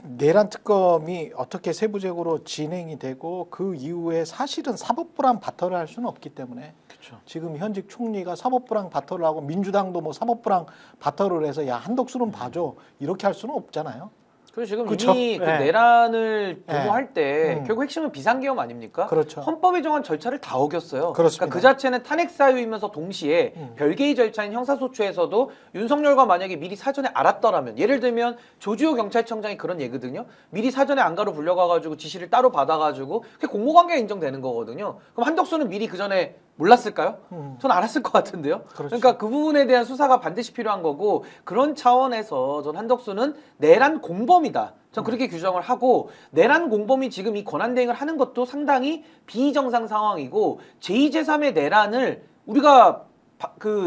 내란 특검이 어떻게 세부적으로 진행이 되고 그 이후에 사실은 사법부랑 바터를 할 수는 없기 때문에 그렇죠. 지금 현직 총리가 사법부랑 바터를 하고 민주당도 뭐 사법부랑 바터를 해서 야 한덕수는 봐줘 이렇게 할 수는 없잖아요. 그리고 지금 그쵸? 이미 그 네. 내란을 도모할 때 음. 결국 핵심은 비상계엄 아닙니까? 그렇죠. 헌법이 정한 절차를 다 어겼어요. 그렇습니다. 그러니까 그 자체는 탄핵 사유이면서 동시에 별개의 절차인 형사소추에서도 윤석열과 만약에 미리 사전에 알았더라면 예를 들면 조지호 경찰청장이 그런 얘거든요. 미리 사전에 안가로 불려가가지고 지시를 따로 받아가지고 그게 공모관계가 인정되는 거거든요. 그럼 한덕수는 미리 그 전에 몰랐을까요? 전 알았을 것 같은데요. 그렇죠. 그러니까 그 부분에 대한 수사가 반드시 필요한 거고 그런 차원에서 전 한덕수는 내란 공범이다. 전 그렇게 규정을 하고 내란 공범이 지금 이 권한대행을 하는 것도 상당히 비정상 상황이고 제2, 제3의 내란을 우리가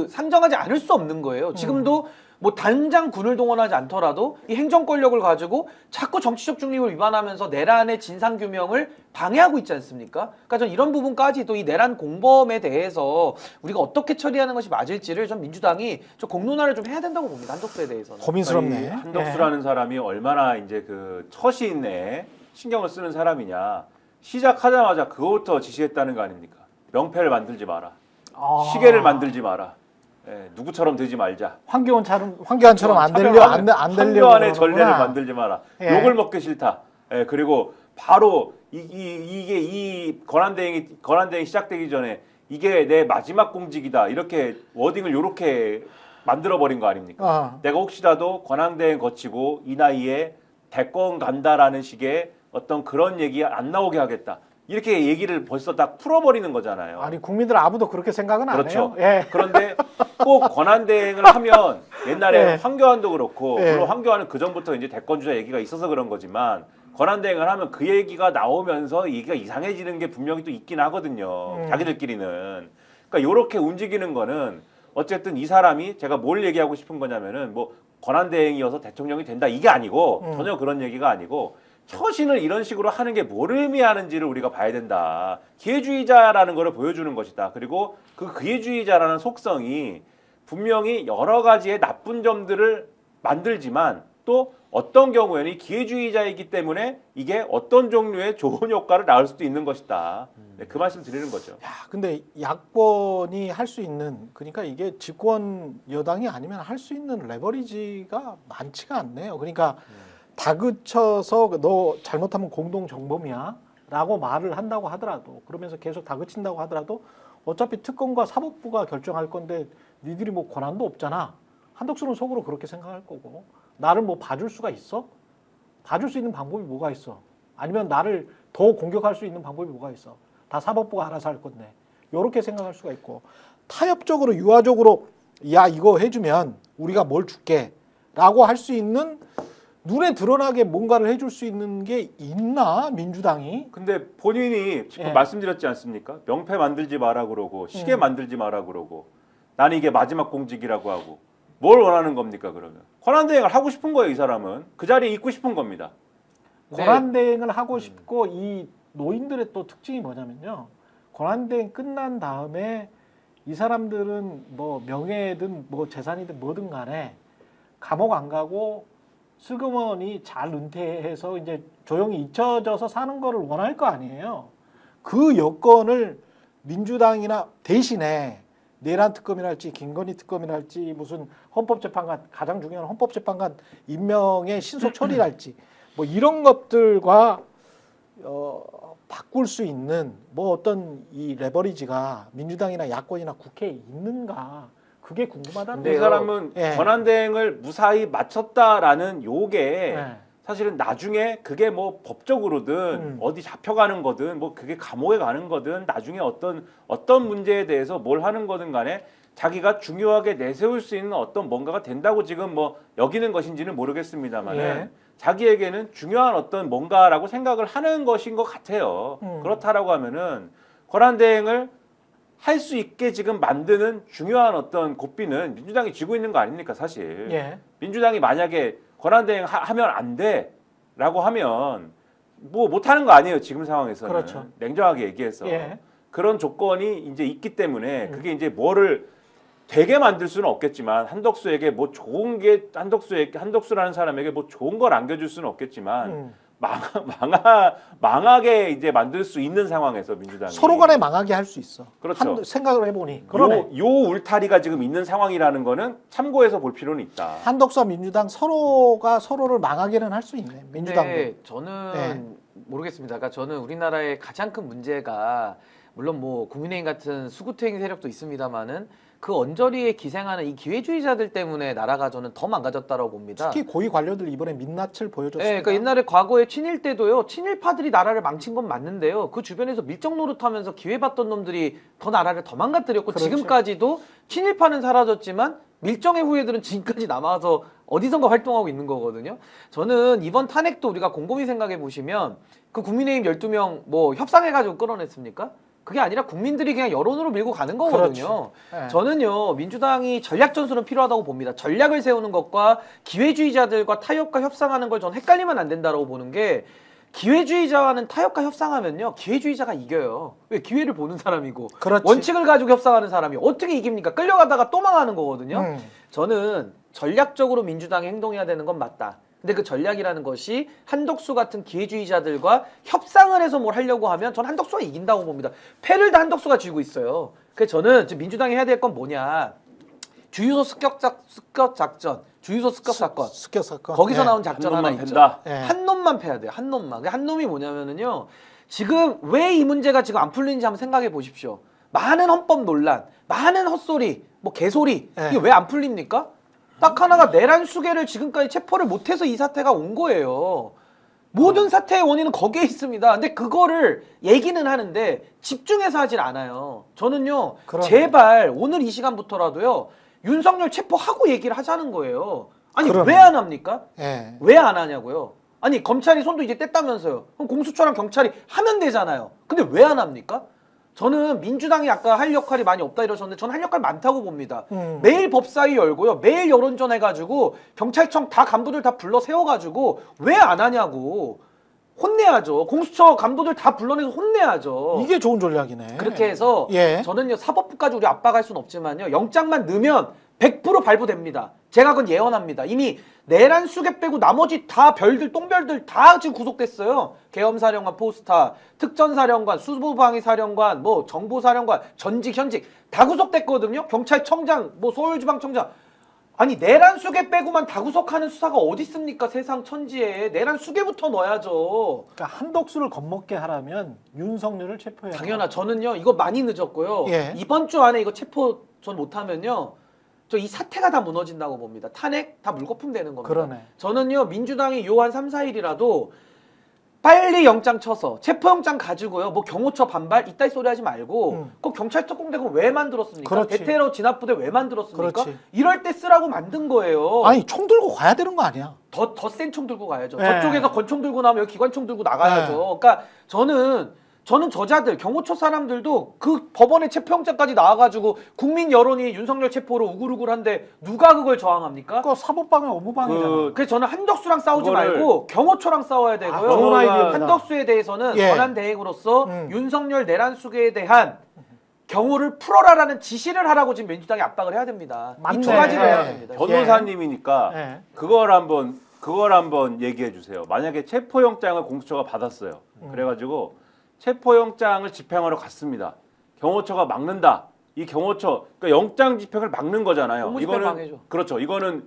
상정하지 않을 수 없는 거예요. 지금도 뭐 당장 군을 동원하지 않더라도 이 행정 권력을 가지고 자꾸 정치적 중립을 위반하면서 내란의 진상 규명을 방해하고 있지 않습니까? 그러니까 전 이런 부분까지도 이 내란 공범에 대해서 우리가 어떻게 처리하는 것이 맞을지를 전 민주당이 좀 공론화를 좀 해야 된다고 봅니다. 한덕수에 대해서는. 고민스럽네. 이 한덕수라는 사람이 얼마나 이제 그 처신에 신경을 쓰는 사람이냐. 시작하자마자 그거부터 지시했다는 거 아닙니까? 명패를 만들지 마라. 시계를 만들지 마라. 예, 누구처럼 되지 말자. 황교안처럼 안 되려 안 되려 황교안의 전례를 만들지 마라. 예. 욕을 먹기 싫다. 예, 그리고 바로 이게 이 권한대행이 시작되기 전에 이게 내 마지막 공직이다. 이렇게 워딩을 이렇게 만들어 버린 거 아닙니까? 내가 혹시라도 권한대행 거치고 이 나이에 대권 간다라는 식의 어떤 그런 얘기 안 나오게 하겠다. 이렇게 얘기를 벌써 딱 풀어버리는 거잖아요. 아니 국민들 아무도 그렇게 생각은 안 그렇죠. 해요. 예. 그런데 꼭 권한대행을 하면 옛날에 예. 황교안도 그렇고 예. 물론 황교안은 그 전부터 이제 대권주자 얘기가 있어서 그런 거지만 권한대행을 하면 그 얘기가 나오면서 얘기가 이상해지는 게 분명히 또 있긴 하거든요. 자기들끼리는. 그러니까 이렇게 움직이는 거는 어쨌든 이 사람이 제가 뭘 얘기하고 싶은 거냐면은 뭐 권한대행이어서 대통령이 된다 이게 아니고 전혀 그런 얘기가 아니고 처신을 이런 식으로 하는 게 뭘 의미하는지를 우리가 봐야 된다. 기회주의자라는 거를 보여주는 것이다. 그리고 그 기회주의자라는 속성이 분명히 여러 가지의 나쁜 점들을 만들지만 또 어떤 경우에는 이 기회주의자이기 때문에 이게 어떤 종류의 좋은 효과를 낳을 수도 있는 것이다. 네, 그 말씀 드리는 거죠. 야, 근데 야권이 할 수 있는 그러니까 이게 집권 여당이 아니면 할 수 있는 레버리지가 많지가 않네요. 그러니까 다그쳐서 너 잘못하면 공동 정범이야라고 말을 한다고 하더라도 그러면서 계속 다그친다고 하더라도 어차피 특검과 사법부가 결정할 건데 니들이 뭐 권한도 없잖아. 한덕수는 속으로 그렇게 생각할 거고 나를 뭐 봐줄 수가 있어? 봐줄 수 있는 방법이 뭐가 있어? 아니면 나를 더 공격할 수 있는 방법이 뭐가 있어? 다 사법부가 알아서 할 건데 이렇게 생각할 수가 있고 타협적으로 유화적으로 야 이거 해주면 우리가 뭘 줄게 라고 할 수 있는 눈에 드러나게 뭔가를 해줄 수 있는 게 있나 민주당이? 근데 본인이 지금 예. 말씀드렸지 않습니까? 명패 만들지 마라 그러고 시계 만들지 마라 그러고 나는 이게 마지막 공직이라고 하고 뭘 원하는 겁니까 그러면? 권한대행을 하고 싶은 거예요 이 사람은. 그 자리에 있고 싶은 겁니다. 권한대행을 하고 싶고 이 노인들의 또 특징이 뭐냐면요. 권한대행 끝난 다음에 이 사람들은 뭐 명예든 뭐 재산이든 뭐든 간에 감옥 안 가고 슬그머니 잘 은퇴해서 이제 조용히 잊혀져서 사는 거를 원할 거 아니에요. 그 여건을 민주당이나 대신에 내란 특검이랄지 김건희 특검이랄지 무슨 헌법재판관 가장 중요한 헌법재판관 임명의 신속 처리랄지 뭐 이런 것들과 바꿀 수 있는 뭐 어떤 이 레버리지가 민주당이나 야권이나 국회에 있는가 그게 궁금하다는 근데 이 거예요. 사람은 예. 권한대행을 무사히 마쳤다라는 요게 네. 사실은 나중에 그게 뭐 법적으로든 어디 잡혀가는 거든 뭐 그게 감옥에 가는 거든 나중에 어떤 문제에 대해서 뭘 하는 거든 간에 자기가 중요하게 내세울 수 있는 어떤 뭔가가 된다고 지금 뭐 여기는 것인지는 모르겠습니다만 예. 자기에게는 중요한 어떤 뭔가라고 생각을 하는 것인 것 같아요. 그렇다라고 하면은 권한대행을 할 수 있게 지금 만드는 중요한 어떤 고삐는 민주당이 쥐고 있는 거 아닙니까 사실. 예. 민주당이 만약에 권한대행 하면 안 돼라고 하면 뭐 못하는 거 아니에요 지금 상황에서는. 그렇죠. 냉정하게 얘기해서 예. 그런 조건이 이제 있기 때문에 그게 이제 뭐를 되게 만들 수는 없겠지만 한덕수에게 뭐 좋은 게 한덕수라는 사람에게 뭐 좋은 걸 안겨줄 수는 없겠지만 망하게 이제 만들 수 있는 상황에서 민주당이 서로 간에 망하게 할 수 있어. 그렇죠. 생각을 해보니 그러네. 요 울타리가 지금 있는 상황이라는 거는 참고해서 볼 필요는 있다. 한덕수와 민주당 서로가 서로를 망하게는 할 수 있네. 민주당도. 근데 저는 모르겠습니다. 그러니까 저는 우리나라의 가장 큰 문제가 물론 뭐 국민의힘 같은 수구투행 세력도 있습니다만은 그 언저리에 기생하는 이 기회주의자들 때문에 나라가 저는 더 망가졌다고 봅니다. 특히 고위 관료들 이번에 민낯을 보여줬습니다. 네, 그러니까 옛날에 과거에 친일 때도요. 친일파들이 나라를 망친 건 맞는데요. 그 주변에서 밀정 노릇하면서 기회받던 놈들이 더 나라를 더 망가뜨렸고 그렇죠. 지금까지도 친일파는 사라졌지만 밀정의 후예들은 지금까지 남아서 어디선가 활동하고 있는 거거든요. 저는 이번 탄핵도 우리가 곰곰이 생각해 보시면 그 국민의힘 12명 뭐 협상해가지고 끌어냈습니까? 그게 아니라 국민들이 그냥 여론으로 밀고 가는 거거든요. 네. 저는요 민주당이 전략 전술은 필요하다고 봅니다. 전략을 세우는 것과 기회주의자들과 타협과 협상하는 걸 전 헷갈리면 안 된다고 보는 게 기회주의자와는 타협과 협상하면요 기회주의자가 이겨요. 왜 기회를 보는 사람이고 그렇지. 원칙을 가지고 협상하는 사람이 어떻게 이깁니까? 끌려가다가 또 망하는 거거든요. 저는 전략적으로 민주당이 행동해야 되는 건 맞다. 근데 그 전략이라는 것이 한덕수 같은 기회주의자들과 협상을 해서 뭘 하려고 하면 전 한덕수가 이긴다고 봅니다. 패를 다 한덕수가 쥐고 있어요. 그래서 저는 지금 민주당이 해야 될 건 뭐냐. 주유소 습격 작전, 주유소 습격 사건. 습격 사건. 거기서 네. 나온 작전 한 하나 놈만 있죠. 팬다. 네. 한 놈만 패야 돼요. 한 놈만. 한 놈이 뭐냐면은요. 지금 왜 이 문제가 지금 안 풀리는지 한번 생각해 보십시오. 많은 헌법 논란, 많은 헛소리, 뭐 개소리 네. 이게 왜 안 풀립니까? 딱 하나가 내란 수계를 지금까지 체포를 못해서 이 사태가 온 거예요. 모든 사태의 원인은 거기에 있습니다. 근데 그거를 얘기는 하는데 집중해서 하질 않아요. 저는요. 그러네. 제발 오늘 이 시간부터라도요. 윤석열 체포하고 얘기를 하자는 거예요. 아니 그러네. 왜 안 합니까? 예. 왜 안 하냐고요? 아니 검찰이 손도 이제 뗐다면서요. 그럼 공수처랑 경찰이 하면 되잖아요. 근데 왜 안 합니까? 저는 민주당이 아까 할 역할이 많이 없다 이러셨는데 저는 할 역할 많다고 봅니다. 음. 매일 법사위 열고요. 매일 여론전 해가지고 경찰청 다 간부들 다 불러 세워가지고 왜 안 하냐고 혼내야죠. 공수처 간부들 다 불러내서 혼내야죠. 이게 좋은 전략이네. 그렇게 해서 예. 저는요 사법부까지 우리 압박할 수는 없지만요 영장만 넣으면 100% 발부됩니다. 제가 그건 예언합니다. 이미 내란 수계 빼고 나머지 다 별들 똥별들 다 지금 구속됐어요. 계엄사령관 포스타, 특전사령관, 수보방위사령관, 뭐 정보사령관, 전직 현직 다 구속됐거든요. 경찰청장, 뭐 서울지방청장. 아니 내란 수계 빼고만 다 구속하는 수사가 어디 있습니까? 세상 천지에 내란 수계부터 넣어야죠. 그러니까 한덕수를 겁먹게 하려면 윤석열을 체포해야 당연하. 저는요 이거 많이 늦었고요. 예. 이번 주 안에 이거 체포 전 못하면요. 저 이 사태가 다 무너진다고 봅니다. 탄핵 다 물거품 되는 겁니다. 그러네. 저는요 민주당이 요 한 3, 4일이라도 빨리 영장 쳐서 체포영장 가지고요 뭐 경호처 반발 이따위 소리 하지 말고 그 경찰 특공대가 왜 만들었습니까? 그렇지. 대테러 진압부대 왜 만들었습니까? 그렇지. 이럴 때 쓰라고 만든 거예요. 아니 총 들고 가야 되는 거 아니야? 더 센 총 들고 가야죠. 네. 저쪽에서 권총 들고 나면 여기 기관총 들고 나가야죠. 그러니까 저는 저자들 경호처 사람들도 그 법원의 체포영장까지 나와가지고 국민 여론이 윤석열 체포로 우글우글한데 누가 그걸 저항합니까? 그거 사법방해 업무방해잖아. 그래서 저는 한덕수랑 싸우지 그거를- 말고 경호처랑 싸워야 되고요. 좋은 아이디어다. 한덕수에 대해서는 예. 권한 대행으로서 음. 윤석열 내란 수계에 대한 경호를 풀어라라는 지시를 하라고 지금 민주당이 압박을 해야 됩니다. 맞네. 이 두 가지를 해야 예. 됩니다. 변호사님이니까 예. 그걸 한번 얘기해 주세요. 만약에 체포영장을 공수처가 받았어요. 그래가지고 체포영장을 집행하러 갔습니다. 경호처가 막는다. 이 경호처, 그러니까 영장 집행을 막는 거잖아요. 공무집행 방해죠. 그렇죠. 이거는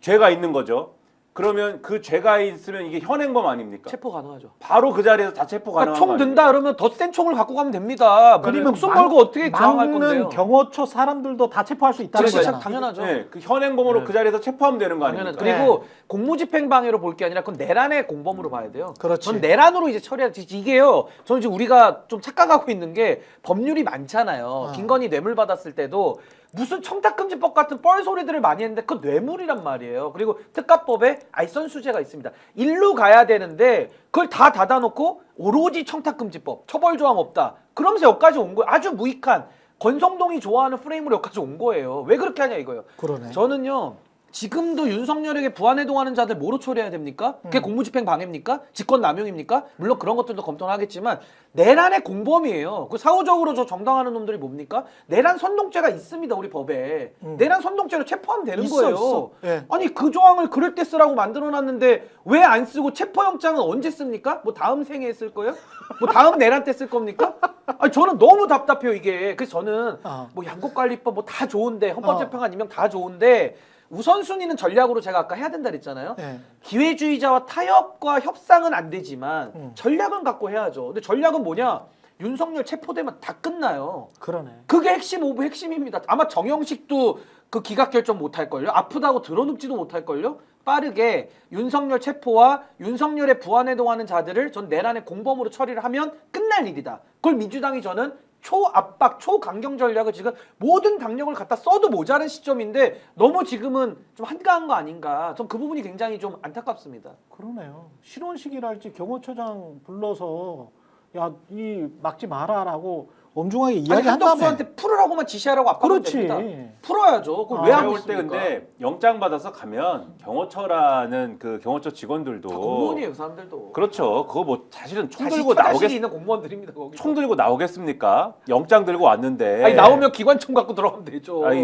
죄가 있는 거죠. 그러면 그 죄가 있으면 이게 현행범 아닙니까? 체포 가능하죠. 바로 그 자리에서 다 체포 가능한 그러니까 총 거 아니에요? 든다 그러면 더 센 총을 갖고 가면 됩니다. 아니면 목숨 걸고 어떻게 저항할 건데요? 막는 경호처 사람들도 다 체포할 수 있다는 그렇죠. 거잖아. 당연하죠. 네, 그 현행범으로 그 자리에서 체포하면 되는 거 아닙니까? 당연하죠. 그리고 공무집행 방해로 볼 게 아니라 그건 내란의 공범으로 봐야 돼요. 그렇지. 전 내란으로 이제 처리하지. 이게요. 저는 지금 우리가 좀 착각하고 있는 게 법률이 많잖아요. 김건희 뇌물 받았을 때도 무슨 청탁금지법 같은 뻘소리들을 많이 했는데 그 뇌물이란 말이에요. 그리고 특가법에 알선수재가 있습니다. 일로 가야 되는데 그걸 다 닫아놓고 오로지 청탁금지법, 처벌조항 없다. 그러면서 여기까지 온 거예요. 아주 무익한 권성동이 좋아하는 프레임으로 여기까지 온 거예요. 왜 그렇게 하냐 이거예요. 그러네. 저는요. 지금도 윤석열에게 부안해동하는 자들 뭐로 처리해야 됩니까? 그게 공무집행 방해입니까? 직권남용입니까? 물론 그런 것들도 검토는 하겠지만 내란의 공범이에요. 그 사후적으로 저 정당하는 놈들이 뭡니까? 내란 선동죄가 있습니다. 우리 법에. 내란 선동죄로 체포하면 되는 있어, 거예요. 있어. 예. 아니 그 조항을 그럴 때 쓰라고 만들어놨는데 왜 안 쓰고 체포영장은 언제 씁니까? 뭐 다음 생에 쓸 거예요? 뭐 다음 내란 때 쓸 겁니까? 아니 저는 너무 답답해요 이게. 그래서 저는 뭐 양곡관리법 뭐 다 좋은데 헌법재판관 임명 다 좋은데 우선순위는 전략으로 제가 아까 해야 된다 그랬잖아요. 예. 기회주의자와 타협과 협상은 안 되지만 전략은 갖고 해야죠. 근데 전략은 뭐냐? 윤석열 체포되면 다 끝나요. 그러네. 그게 핵심 오브 핵심입니다. 아마 정영식도 그 기각 결정 못할걸요? 아프다고 드러눕지도 못할걸요? 빠르게 윤석열 체포와 윤석열의 부안해동하는 자들을 전 내란의 공범으로 처리를 하면 끝날 일이다. 그걸 민주당이 저는 초압박, 초강경 전략을 지금 모든 당력을 갖다 써도 모자른 시점인데 너무 지금은 좀 한가한 거 아닌가. 전 그 부분이 굉장히 좀 안타깝습니다. 그러네요. 실온식이랄지 경호처장 불러서 야, 이 막지 마라라고 엄중하게 아니 이야기한 다음에. 한덕수한테 풀으라고만 지시하라고 압박하면 그렇지. 됩니다. 풀어야죠. 그걸 왜 제가 하고 볼 때 있습니까? 근데 영장 받아서 가면 경호처라는 그 경호처 직원들도 다 공무원이에요, 그 사람들도. 그렇죠. 그거 뭐 사실은 총 자식 들고 처자식이 있는 공무원들입니다, 거기. 총 들고 나오겠습니까? 영장 들고 왔는데. 아니 나오면 기관총 갖고 들어가면 되죠. 아니,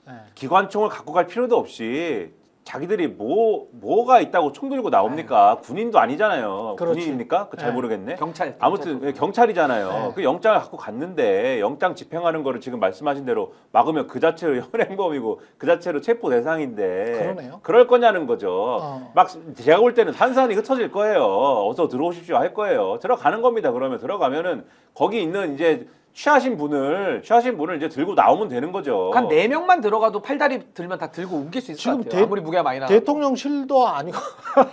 네. 기관총을 갖고 갈 필요도 없이 자기들이 뭐가 있다고 총 들고 나옵니까? 군인도 아니잖아요. 그렇지. 군인입니까? 잘 네. 모르겠네. 경찰. 아무튼 경찰이잖아요. 네. 그 영장을 갖고 갔는데 영장 집행하는 거를 지금 말씀하신 대로 막으면 그 자체로 현행범이고 그 자체로 체포 대상인데 그러네요. 그럴 거냐는 거죠. 막 제가 볼 때는 산산이 흩어질 거예요. 어서 들어오십시오 할 거예요. 들어가는 겁니다. 그러면 들어가면은 거기 있는 이제 취하신 분을 이제 들고 나오면 되는 거죠. 한 4명만 들어가도 팔다리 들면 다 들고 옮길 수 있을 지금 것 같아요. 아무리 무게가 많이 나가도. 대통령실도 아니고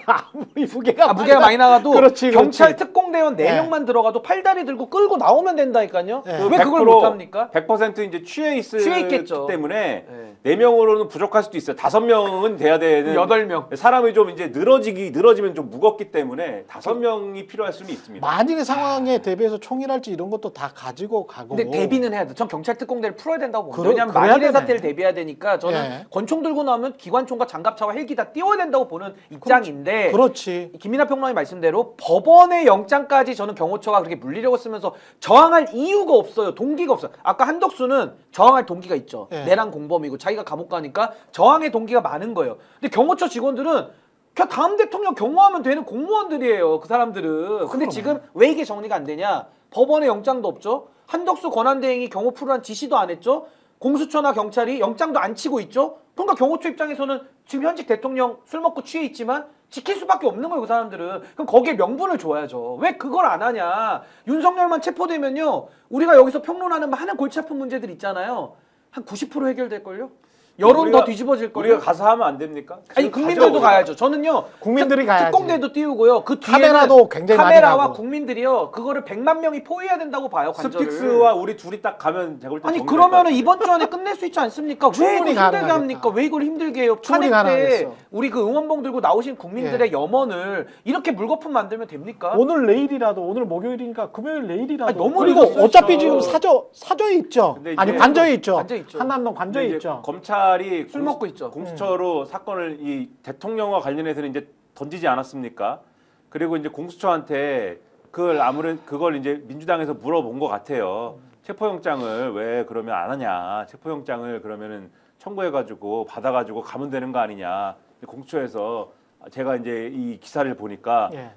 아무리 무게가 무게가 많이 나가도 그렇지, 경찰 그렇지. 특공대 특공대원 예. 4명만 들어가도 팔다리 들고 끌고 나오면 된다니까요. 예. 왜 그걸 못 합니까? 100% 이제 취해 있겠죠. 때문에 예. 4명으로는 부족할 수도 있어요. 5명은 돼야 되는 8명. 사람이 좀 이제 늘어지면 좀 무겁기 때문에 5명이 필요할 수는 있습니다. 만일의 상황에 대비해서 총이랄지 이런 것도 다 가지고 가고. 근데 대비는 해야 돼. 전 경찰 특공대를 풀어야 된다고 봅니다. 그러- 왜냐하면 그래야 만일의 되네. 사태를 대비해야 되니까 저는 예. 권총 들고 나오면 기관총과 장갑차와 헬기 다 띄워야 된다고 보는 입장인데 그렇지. 김이나 평론가님 말씀대로 법원의 영장까지 저는 경호처가 그렇게 물리력을 쓰면서 저항할 이유가 없어요. 동기가 없어요. 아까 한덕수는 저항할 동기가 있죠. 예. 내란 공범이고 자기가 감옥 가니까 저항의 동기가 많은 거예요. 근데 경호처 직원들은 그냥 다음 대통령 경호하면 되는 공무원들이에요. 그 사람들은. 근데 지금 왜 이게 정리가 안 되냐? 법원의 영장도 없죠. 한덕수 권한대행이 경호 풀으란 지시도 안 했죠. 공수처나 경찰이 영장도 안 치고 있죠. 그러니까 경호처 입장에서는 지금 현직 대통령 술 먹고 취해 있지만 지킬 수밖에 없는 거예요, 그 사람들은. 그럼 거기에 명분을 줘야죠. 왜 그걸 안 하냐? 윤석열만 체포되면요, 우리가 여기서 평론하는 많은 골치 아픈 문제들 있잖아요. 한 90% 해결될걸요? 여론 더 뒤집어질걸요? 우리가 가서 하면 안 됩니까? 아니, 지금 국민들도 가죠, 가야죠. 저는요, 국민들이 가야지. 특공대도 띄우고요. 그 뒤에는 카메라도 굉장히 많이 카메라와 가고. 국민들이요, 그거를 100만 명이 포위해야 된다고 봐요, 관절을. 스픽스와 우리 둘이 딱 가면 제가 볼 때 아니 정리될 것 그러면은 같아요. 이번 주 안에 끝낼 수 있지 않습니까? 왜 충분히 이걸 힘들게 가능하겠다. 합니까? 왜 이걸 힘들게 해요? 충분히 탄핵 때 가능하겠어. 우리 그 응원봉 들고 나오신 국민들의 염원을 이렇게 물거품 만들면 됩니까? 오늘 내일이라도 오늘 목요일이니까 금요일 내일이라도. 아니, 너무 그리고 늦었어요, 어차피 진짜. 지금 사저에 있죠. 근데 아니 이제 관저에 있죠. 관저에 있죠. 한남동 근데 관저에 이제 있죠. 검찰이 술 먹고 있죠. 공수처로 사건을 이 대통령과 관련해서는 이제 던지지 않았습니까? 그리고 이제 공수처한테 그걸 이제 민주당에서 물어본 것 같아요. 체포영장을 왜 그러면 안 하냐? 체포영장을 그러면은 청구해가지고 받아가지고 가면 되는 거 아니냐? 공수처에서 제가 이제 이 기사를 보니까 예.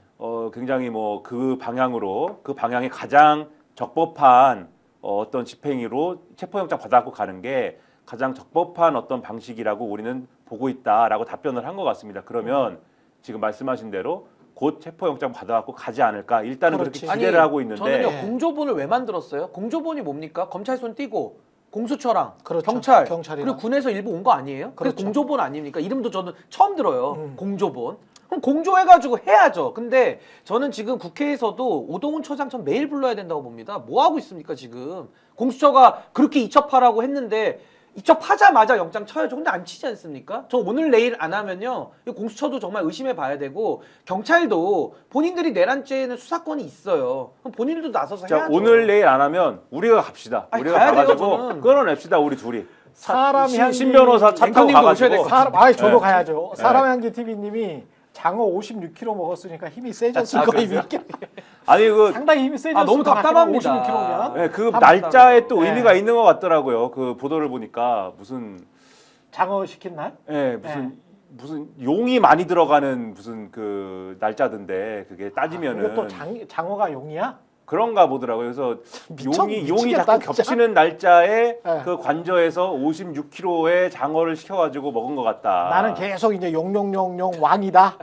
굉장히 뭐 그 방향에 가장 적법한 어떤 집행위로 체포영장 받아갖고 가는 게 가장 적법한 어떤 방식이라고 우리는 보고 있다라고 답변을 한 것 같습니다. 그러면 지금 말씀하신 대로 곧 체포영장 받아갖고 가지 않을까? 일단은 그렇지. 그렇게 기대를 하고 있는데 저는요, 예. 공조본을 왜 만들었어요? 공조본이 뭡니까? 경찰 손 띄고 공수처랑 그렇죠. 경찰 경찰이랑. 그리고 군에서 일부 온 거 아니에요? 그래서 그렇죠. 공조본 아닙니까? 이름도 저는 처음 들어요. 공조본. 그럼 공조해가지고 해야죠. 근데 저는 지금 국회에서도 오동훈 처장 전 매일 불러야 된다고 봅니다. 뭐 하고 있습니까 지금? 공수처가 그렇게 이첩하라고 했는데 이첩하자마자 영장 쳐야죠. 근데 안 치지 않습니까? 저 오늘 내일 안 하면요, 이 공수처도 정말 의심해 봐야 되고 경찰도 본인들이 내란죄에는 수사권이 있어요. 그럼 본인들도 나서서 자, 해야죠. 오늘 내일 안 하면 우리가 갑시다. 아니, 우리가 가야 돼요, 가가지고 저는. 끌어냅시다 우리 둘이. 사람이 한 신 변호사 차 타고 앵커님도 오셔야 될 가가지고 것 같아요. 사람, 아니 저도 네. 가야죠. 사람 향기 TV님이 장어 56kg 먹었으니까 힘이 세졌을 아, 거예요. 그러세요? 아니 상당히 힘이 세졌을 너무 것 같긴 답답합니다. 56kg면. 네, 그 한번 날짜에 또 네. 의미가 있는 것 같더라고요. 그 보도를 보니까 무슨 장어 시킨 날? 무슨 용이 많이 들어가는 무슨 그 날짜던데 그게 따지면은 이것도 장어가 용이야? 그런가 보더라고요. 그래서 용이 미치겠다, 자꾸 진짜. 겹치는 날짜에 네. 그 관저에서 56kg의 장어를 시켜가지고 먹은 것 같다. 나는 계속 이제 용용용용 왕이다.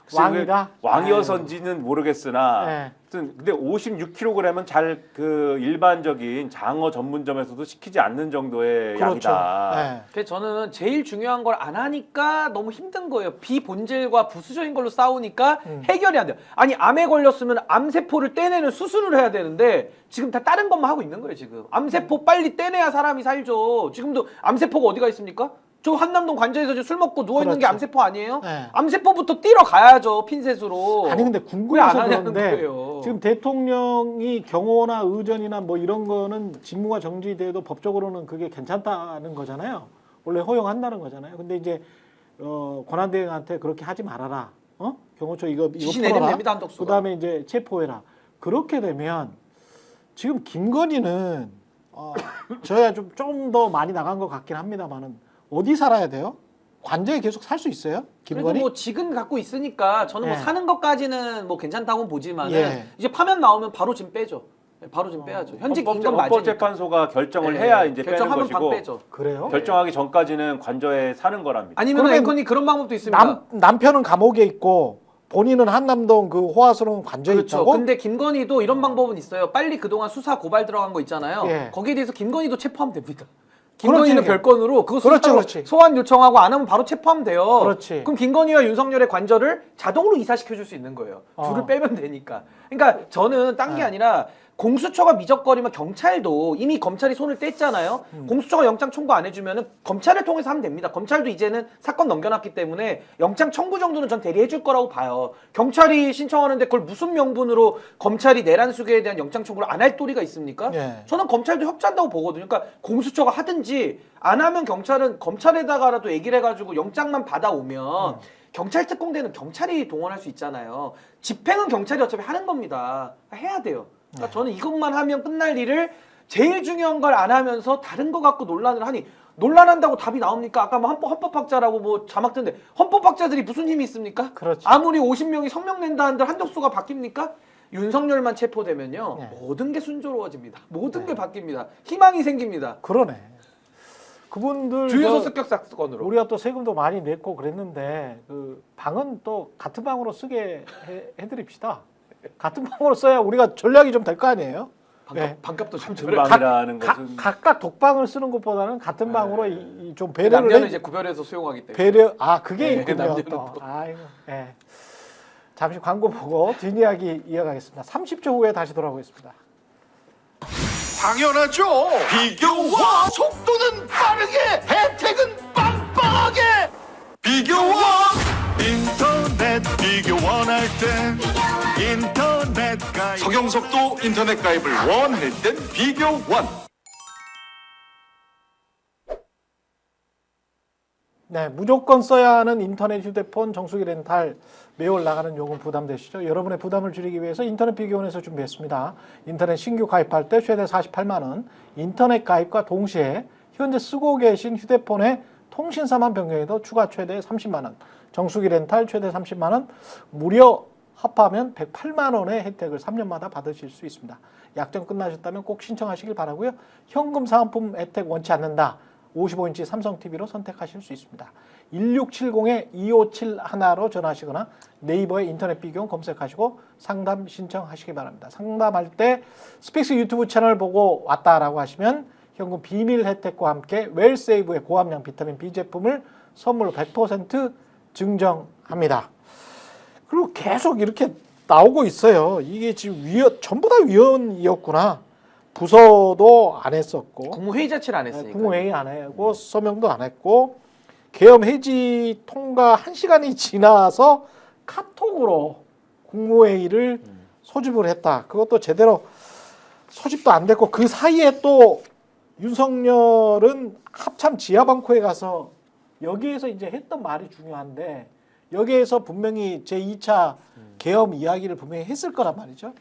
글쎄, 왕이다. 왜 왕이어서인지는 모르겠으나, 네. 하여튼 근데 56kg은 잘 그 일반적인 장어 전문점에서도 시키지 않는 정도의 그렇죠. 양이다. 네. 그래서 저는 제일 중요한 걸 안 하니까 너무 힘든 거예요. 비본질과 부수적인 걸로 싸우니까 해결이 안 돼요. 아니 암에 걸렸으면 암세포를 떼내는 수술을 해야 되는데 지금 다 다른 것만 하고 있는 거예요. 지금 암세포 빨리 떼내야 사람이 살죠. 지금도 암세포가 어디가 있습니까? 저 한남동 관저에서 지금 술 먹고 누워 있는 게 그렇죠. 암세포 아니에요? 네. 암세포부터 띄러 가야죠, 핀셋으로. 아니 근데 왜안 궁금해서 하냐는 그러는데 거예요. 지금 대통령이 경호나 의전이나 뭐 이런 거는 직무가 정지돼도 법적으로는 그게 괜찮다는 거잖아요. 원래 허용한다는 거잖아요. 근데 이제 권한대행한테 그렇게 하지 말아라. 경호처 이거 지시 풀어라. 내리면 됩니다, 한덕수가. 그다음에 이제 체포해라. 그렇게 되면 지금 김건희는 저야 좀 더 많이 나간 것 같긴 합니다만은 어디 살아야 돼요? 관저에 계속 살 수 있어요? 그래도 김건희? 뭐 지금 갖고 있으니까 저는 뭐 예. 사는 것까지는 뭐 괜찮다고 보지만은 예. 이제 파면 나오면 바로 지금 빼죠. 바로 지금 빼야죠. 현직 임금 맞으니까. 헌법재판소가 결정을 예. 해야 이제 빼는 결정하면 것이고 방 빼죠. 그래요? 결정하기 전까지는 관저에 사는 거랍니다. 아니면 그러면 앵커님 그런 방법도 있습니다. 남편은 감옥에 있고 본인은 한남동 그 호화스러운 관저에 그렇죠. 있다고? 근데 김건희도 이런 방법은 있어요. 빨리 그동안 수사 고발 들어간 거 있잖아요. 예. 거기에 대해서 김건희도 체포하면 됩니다. 김건희는 그렇지. 별건으로 그거 그렇지, 수사로 그렇지. 소환 요청하고 안 하면 바로 체포하면 돼요. 그렇지. 그럼 김건희와 윤석열의 관절을 자동으로 이사시켜줄 수 있는 거예요. 둘을 빼면 되니까. 그러니까 저는 딴 게 아니라 공수처가 미적거리면 경찰도 이미 검찰이 손을 뗐잖아요. 공수처가 영장 청구 안 해주면은 검찰을 통해서 하면 됩니다. 검찰도 이제는 사건 넘겨놨기 때문에 영장 청구 정도는 전 대리해줄 거라고 봐요. 경찰이 신청하는데 그걸 무슨 명분으로 검찰이 내란 수계에 대한 영장 청구를 안 할 도리가 있습니까? 예. 저는 검찰도 협조한다고 보거든요. 그러니까 공수처가 하든지 안 하면 경찰은 검찰에다가라도 얘기를 해가지고 영장만 받아오면 경찰 특공대는 경찰이 동원할 수 있잖아요. 집행은 경찰이 어차피 하는 겁니다. 해야 돼요. 그러니까 저는 이것만 하면 끝날 일을 제일 중요한 걸 안 하면서 다른 거 갖고 논란을 하니 논란한다고 답이 나옵니까? 아까 뭐 헌법학자라고 뭐 자막 뜨는데 헌법학자들이 무슨 힘이 있습니까? 그렇지. 아무리 50명이 성명 낸다 한들 한덕수가 바뀝니까? 윤석열만 체포되면요. 네. 모든 게 순조로워집니다. 모든 게 바뀝니다. 희망이 생깁니다. 그러네. 그분들 주유소 저 습격 사건으로. 우리가 또 세금도 많이 냈고 그랬는데 그 방은 또 같은 방으로 쓰게 해드립시다. 같은 방으로 써야 우리가 전략이 좀 될 거 아니에요? 네. 반값도 좀 같은 저래. 방이라는 것은 각각 독방을 쓰는 것보다는 같은 방으로 좀 배려를 남녀는 이제 구별해서 수용하기 때문에. 배려 그게 네, 있군요. 남녀는 또. 또. 아이고. 예. 잠시 광고 보고 뒷이야기 이어가겠습니다. 30초 후에 다시 돌아오겠습니다. 당연하죠. 비교와 속도는 빠르게, 혜택은 빵빵하게. 비교와 인터넷 비교 원할 땐 인터넷 가입. 석영석도 인터넷 가입을 원할 땐 비교원. 네, 무조건 써야 하는 인터넷 휴대폰 정수기 렌탈 매월 나가는 요금 부담되시죠? 여러분의 부담을 줄이기 위해서 인터넷 비교원에서 준비했습니다. 인터넷 신규 가입할 때 최대 48만 원, 인터넷 가입과 동시에 현재 쓰고 계신 휴대폰의 통신사만 변경해도 추가 최대 30만 원, 정수기 렌탈 최대 30만 원, 무려 합하면 108만 원의 혜택을 3년마다 받으실 수 있습니다. 약정 끝나셨다면 꼭 신청하시길 바라고요. 현금 사은품 혜택 원치 않는다. 55인치 삼성 TV로 선택하실 수 있습니다. 1670-2571로 전화하시거나 네이버에 인터넷 비교원 검색하시고 상담 신청하시기 바랍니다. 상담할 때 스픽스 유튜브 채널 보고 왔다라고 하시면 현금 비밀 혜택과 함께 웰세이브의 고함량 비타민 B 제품을 선물로 100% 증정합니다. 그리고 계속 이렇게 나오고 있어요. 이게 지금 전부 다 위헌이었구나. 부서도 안 했었고 국무회의 자체를 안 했으니까. 국무회의 안 하고 서명도 안 했고 계엄 해지 통과 1시간이 지나서 카톡으로 국무회의를 소집을 했다. 그것도 제대로 소집도 안 됐고 그 사이에 또 윤석열은 합참 지하방코에 가서 여기에서 이제 했던 말이 중요한데 여기에서 분명히 제2차 계엄 이야기를 분명히 했을 거란 말이죠.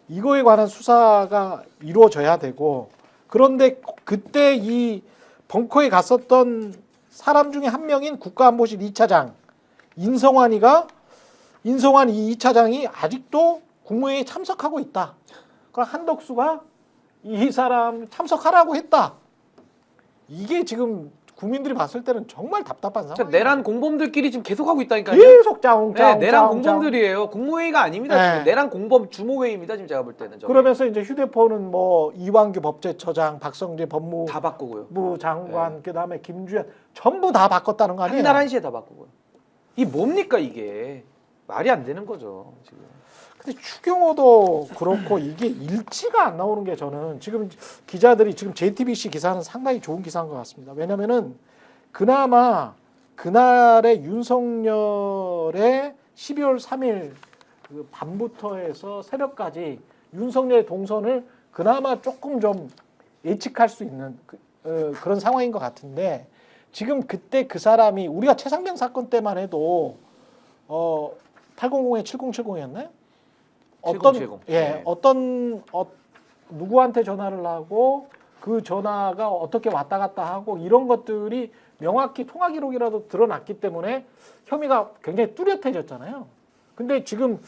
이거에 관한 수사가 이루어져야 되고 그런데 그때 이 벙커에 갔었던 사람 중에 한 명인 국가안보실 2차장 인성환 이 2차장이 아직도 국무회의에 참석하고 있다. 그럼 한덕수가 이 사람 참석하라고 했다. 이게 지금 국민들이 봤을 때는 정말 답답한 상황이에요. 내란 공범들끼리 지금 계속 하고 있다니까요. 계속 짜옹짜옹. 네, 내란 공범들이에요. 국무회의가 아닙니다. 네. 지금 내란 공범 주모회의입니다. 지금 제가 볼 때는. 저게. 그러면서 이제 휴대폰은 뭐 이완규 법제처장, 박성재 법무부 다 바꾸고요. 장관, 그다음에 김주현 전부 다 바꿨다는 거 아니에요? 한날 1시에 다 바꾸고요. 이 뭡니까 이게? 말이 안 되는 거죠. 지금. 근데 추경호도 그렇고 이게 일치가 안 나오는 게 저는 지금 기자들이 지금 JTBC 기사는 상당히 좋은 기사인 것 같습니다. 왜냐면은 그나마 그날의 윤석열의 12월 3일 그 밤부터 해서 새벽까지 윤석열의 동선을 그나마 조금 좀 예측할 수 있는 그런 상황인 것 같은데 지금 그때 그 사람이 우리가 최상병 사건 때만 해도 800에 7070이었나요? 누구한테 전화를 하고 그 전화가 어떻게 왔다 갔다 하고 이런 것들이 명확히 통화 기록이라도 드러났기 때문에 혐의가 굉장히 뚜렷해졌잖아요. 근데 지금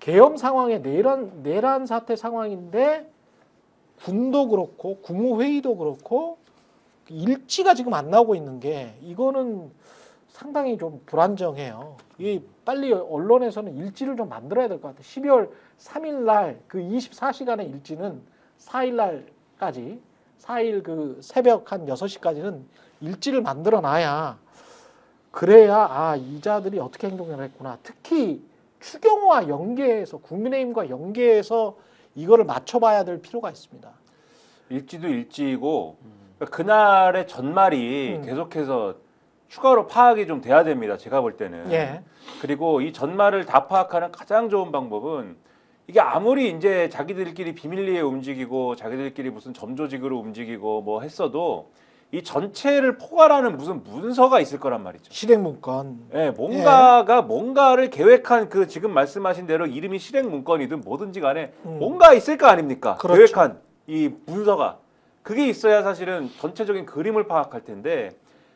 계엄 상황에 내란 사태 상황인데 군도 그렇고 국무회의도 그렇고 일치가 지금 안 나오고 있는 게 이거는 상당히 좀 불안정해요. 이 빨리 언론에서는 일지를 좀 만들어야 될 것 같아요. 12월 3일 날 그 24시간의 일지는 4일 날까지 4일 그 새벽 한 6시까지는 일지를 만들어 놔야 그래야 아, 이자들이 어떻게 행동을 했구나. 특히 추경호와 연계해서 국민의힘과 연계해서 이거를 맞춰봐야 될 필요가 있습니다. 일지도 일지이고 그러니까 그날의 전말이 계속해서 추가로 파악이 좀 돼야 됩니다. 제가 볼 때는. 예. 그리고 이 전말을 다 파악하는 가장 좋은 방법은 이게 아무리 이제 자기들끼리 비밀리에 움직이고 자기들끼리 무슨 점조직으로 움직이고 뭐 했어도 이 전체를 포괄하는 무슨 문서가 있을 거란 말이죠. 실행문건. 예, 뭔가를 계획한 그 지금 말씀하신 대로 이름이 실행 문건이든 뭐든지 간에 뭔가 있을 거 아닙니까? 그렇죠. 계획한 이 문서가 그게 있어야 사실은 전체적인 그림을 파악할 텐데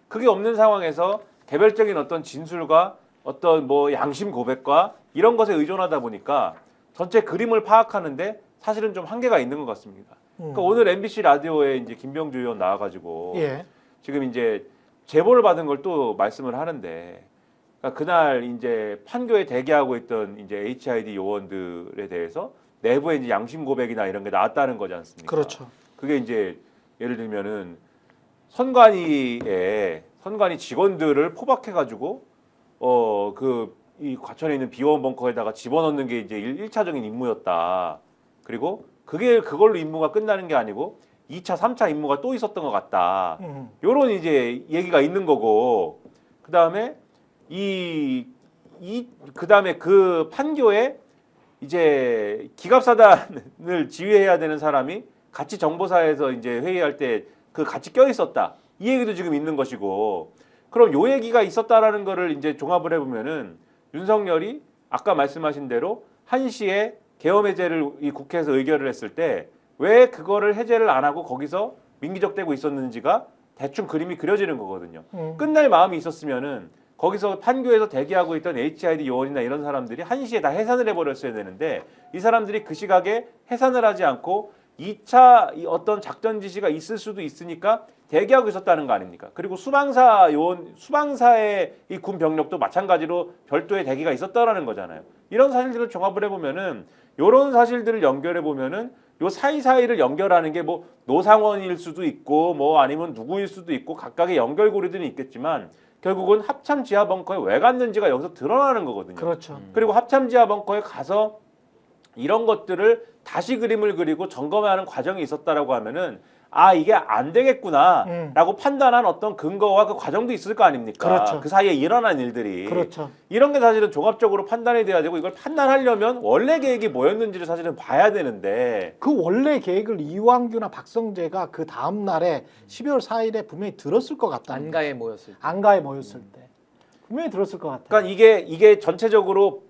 그게 없는 상황에서 개별적인 어떤 진술과 어떤 뭐 양심 고백과 이런 것에 의존하다 보니까 전체 그림을 파악하는데 사실은 좀 한계가 있는 것 같습니다. 그러니까 오늘 MBC 라디오에 이제 김병주 의원 나와가지고 예. 지금 이제 제보를 받은 걸 또 말씀을 하는데 그러니까 그날 이제 판교에 대기하고 있던 이제 HID 요원들에 대해서 내부에 이제 양심 고백이나 이런 게 나왔다는 거지 않습니까? 그렇죠. 그게 이제 예를 들면은 선관위 직원들을 포박해가지고 이 과천에 있는 비원 벙커에다가 집어넣는 게 이제 1차적인 임무였다. 그리고 그걸로 임무가 끝나는 게 아니고 2차, 3차 임무가 또 있었던 것 같다. 요런 이제 얘기가 있는 거고 그다음에 그다음에 그 판교에 이제 기갑사단을 지휘해야 되는 사람이 같이 정보사에서 이제 회의할 때 그 같이 껴 있었다. 이 얘기도 지금 있는 것이고 그럼 요 얘기가 있었다라는 거를 이제 종합을 해보면은 윤석열이 아까 말씀하신 대로 1시에 계엄 해제를 이 국회에서 의결을 했을 때 왜 그거를 해제를 안 하고 거기서 민기적대고 있었는지가 대충 그림이 그려지는 거거든요. 끝날 마음이 있었으면은 거기서 판교에서 대기하고 있던 HID 요원이나 이런 사람들이 1시에 다 해산을 해버렸어야 되는데 이 사람들이 그 시각에 해산을 하지 않고 2차 어떤 작전 지시가 있을 수도 있으니까 대기하고 있었다는 거 아닙니까? 그리고 수방사의 이 군 병력도 마찬가지로 별도의 대기가 있었다라는 거잖아요. 이런 사실들을 종합을 해보면은 이런 사실들을 연결해 보면은 요 사이사이를 연결하는 게 뭐 노상원일 수도 있고 뭐 아니면 누구일 수도 있고 각각의 연결고리들이 있겠지만 결국은 합참 지하 벙커에 왜 갔는지가 여기서 드러나는 거거든요. 그렇죠. 그리고 합참 지하 벙커에 가서 이런 것들을 다시 그림을 그리고 점검하는 과정이 있었다라고 하면은 아 이게 안 되겠구나라고 판단한 어떤 근거와 그 과정도 있을 거 아닙니까? 그렇죠. 그 사이에 일어난 일들이 그렇죠. 이런 게 사실은 종합적으로 판단이 돼야 되고 이걸 판단하려면 원래 계획이 뭐였는지를 사실은 봐야 되는데 그 원래 계획을 이왕규나 박성재가 그 다음 날에 12월 4일에 분명히 들었을 것 같다. 안가에 모였을 때. 안가에 모였을 때 분명히 들었을 것 같아요. 그러니까 이게 전체적으로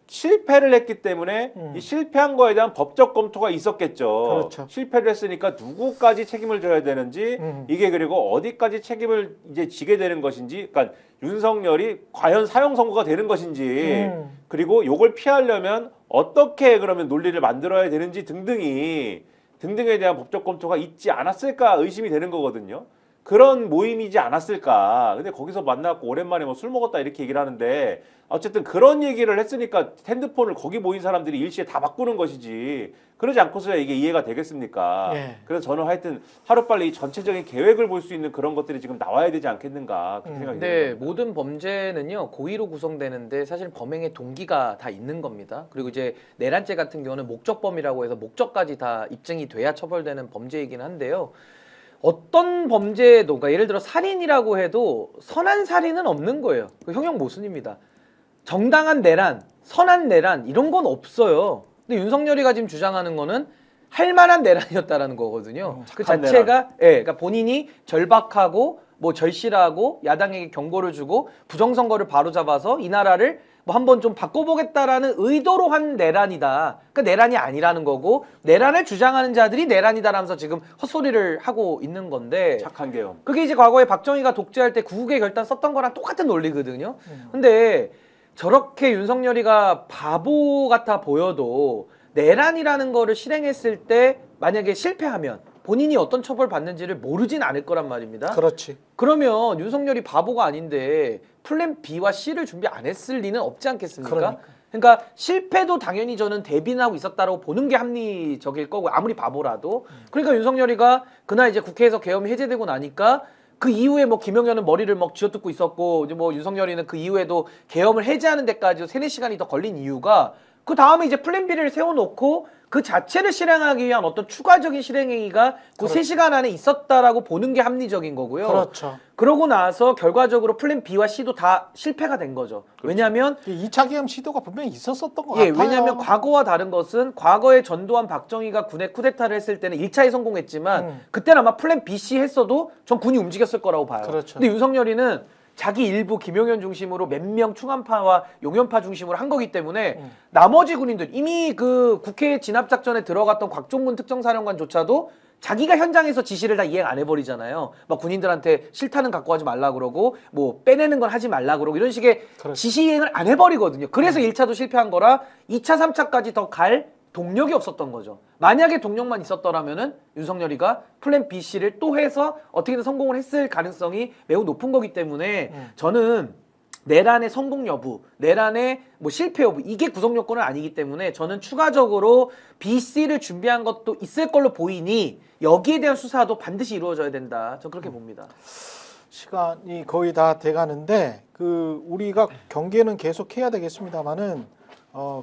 실패를 했기 때문에 이 실패한 거에 대한 법적 검토가 있었겠죠. 그렇죠. 실패를 했으니까 누구까지 책임을 져야 되는지 이게 그리고 어디까지 책임을 이제 지게 되는 것인지 그러니까 윤석열이 과연 사형 선고가 되는 것인지 그리고 요걸 피하려면 어떻게 그러면 논리를 만들어야 되는지 등등에 대한 법적 검토가 있지 않았을까 의심이 되는 거거든요. 그런 모임이지 않았을까. 근데 거기서 만나고 오랜만에 뭐 술 먹었다 이렇게 얘기를 하는데 어쨌든 그런 얘기를 했으니까 핸드폰을 거기 모인 사람들이 일시에 다 바꾸는 것이지. 그러지 않고서야 이게 이해가 되겠습니까? 예. 그래서 저는 하여튼 하루빨리 이 전체적인 계획을 볼 수 있는 그런 것들이 지금 나와야 되지 않겠는가 그렇게 생각이 근데 듭니다. 모든 범죄는요 고의로 구성되는데 사실 범행의 동기가 다 있는 겁니다. 그리고 이제 내란죄 같은 경우는 목적범이라고 해서 목적까지 다 입증이 돼야 처벌되는 범죄이긴 한데요. 어떤 범죄도 그러니까 예를 들어 살인이라고 해도 선한 살인은 없는 거예요. 그 형용 모순입니다. 정당한 내란, 선한 내란 이런 건 없어요. 근데 윤석열이가 지금 주장하는 거는 할 만한 내란이었다라는 거거든요. 그 착한 자체가 그러니까 본인이 절박하고 뭐 절실하고 야당에게 경고를 주고 부정선거를 바로잡아서 이 나라를 뭐 한번 좀 바꿔보겠다라는 의도로 한 내란이다. 그러니까 내란이 아니라는 거고 내란을 주장하는 자들이 내란이다라면서 지금 헛소리를 하고 있는 건데 착한 계엄. 그게 이제 과거에 박정희가 독재할 때 구국의 결단 썼던 거랑 똑같은 논리거든요. 근데 저렇게 윤석열이가 바보 같아 보여도 내란이라는 거를 실행했을 때 만약에 실패하면 본인이 어떤 처벌 받는지를 모르진 않을 거란 말입니다. 그렇지. 그러면 윤석열이 바보가 아닌데 플랜 B와 C를 준비 안 했을 리는 없지 않겠습니까? 그러니까. 그러니까 실패도 당연히 저는 대비하고 있었다라고 보는 게 합리적일 거고 아무리 바보라도 그러니까 윤석열이가 그날 이제 국회에서 계엄이 해제되고 나니까 그 이후에 뭐 김용현은 머리를 막 쥐어뜯고 있었고 이제 뭐 윤석열이는 그 이후에도 계엄을 해제하는 데까지 3-4시간이 더 걸린 이유가 그 다음에 이제 플랜 B를 세워놓고 그 자체를 실행하기 위한 어떤 추가적인 실행행위가 그 3시간 안에 있었다라고 보는 게 합리적인 거고요. 그렇죠. 그러고 나서 결과적으로 플랜 B와 C도 다 실패가 된 거죠. 왜냐하면 2차 계엄 시도가 분명히 있었었던 것 예, 같아요. 왜냐하면 과거와 다른 것은 과거에 전두환 박정희가 군에 쿠데타를 했을 때는 1차에 성공했지만 그때는 아마 플랜 B, C 했어도 전 군이 움직였을 거라고 봐요. 그렇죠. 근데 윤석열이는 자기 일부 김용현 중심으로 몇 명 충암파와 용현파 중심으로 한 거기 때문에 나머지 군인들 이미 그 국회 진압작전에 들어갔던 곽종근 특정사령관조차도 자기가 현장에서 지시를 다 이행 안 해버리잖아요. 막 군인들한테 싫다는 갖고 하지 말라 그러고 뭐 빼내는 건 하지 말라 그러고 이런 식의 그렇죠. 지시 이행을 안 해버리거든요. 그래서 1차도 실패한 거라 2차, 3차까지 더 갈 동력이 없었던 거죠. 만약에 동력만 있었더라면은 윤석열이가 플랜 B, C를 또 해서 어떻게든 성공을 했을 가능성이 매우 높은 거기 때문에 저는 내란의 성공 여부, 내란의 뭐 실패 여부 이게 구성 요건은 아니기 때문에 저는 추가적으로 B, C를 준비한 것도 있을 걸로 보이니 여기에 대한 수사도 반드시 이루어져야 된다. 저는 그렇게 봅니다. 시간이 거의 다 돼가는데 그 우리가 경계는 계속 해야 되겠습니다만은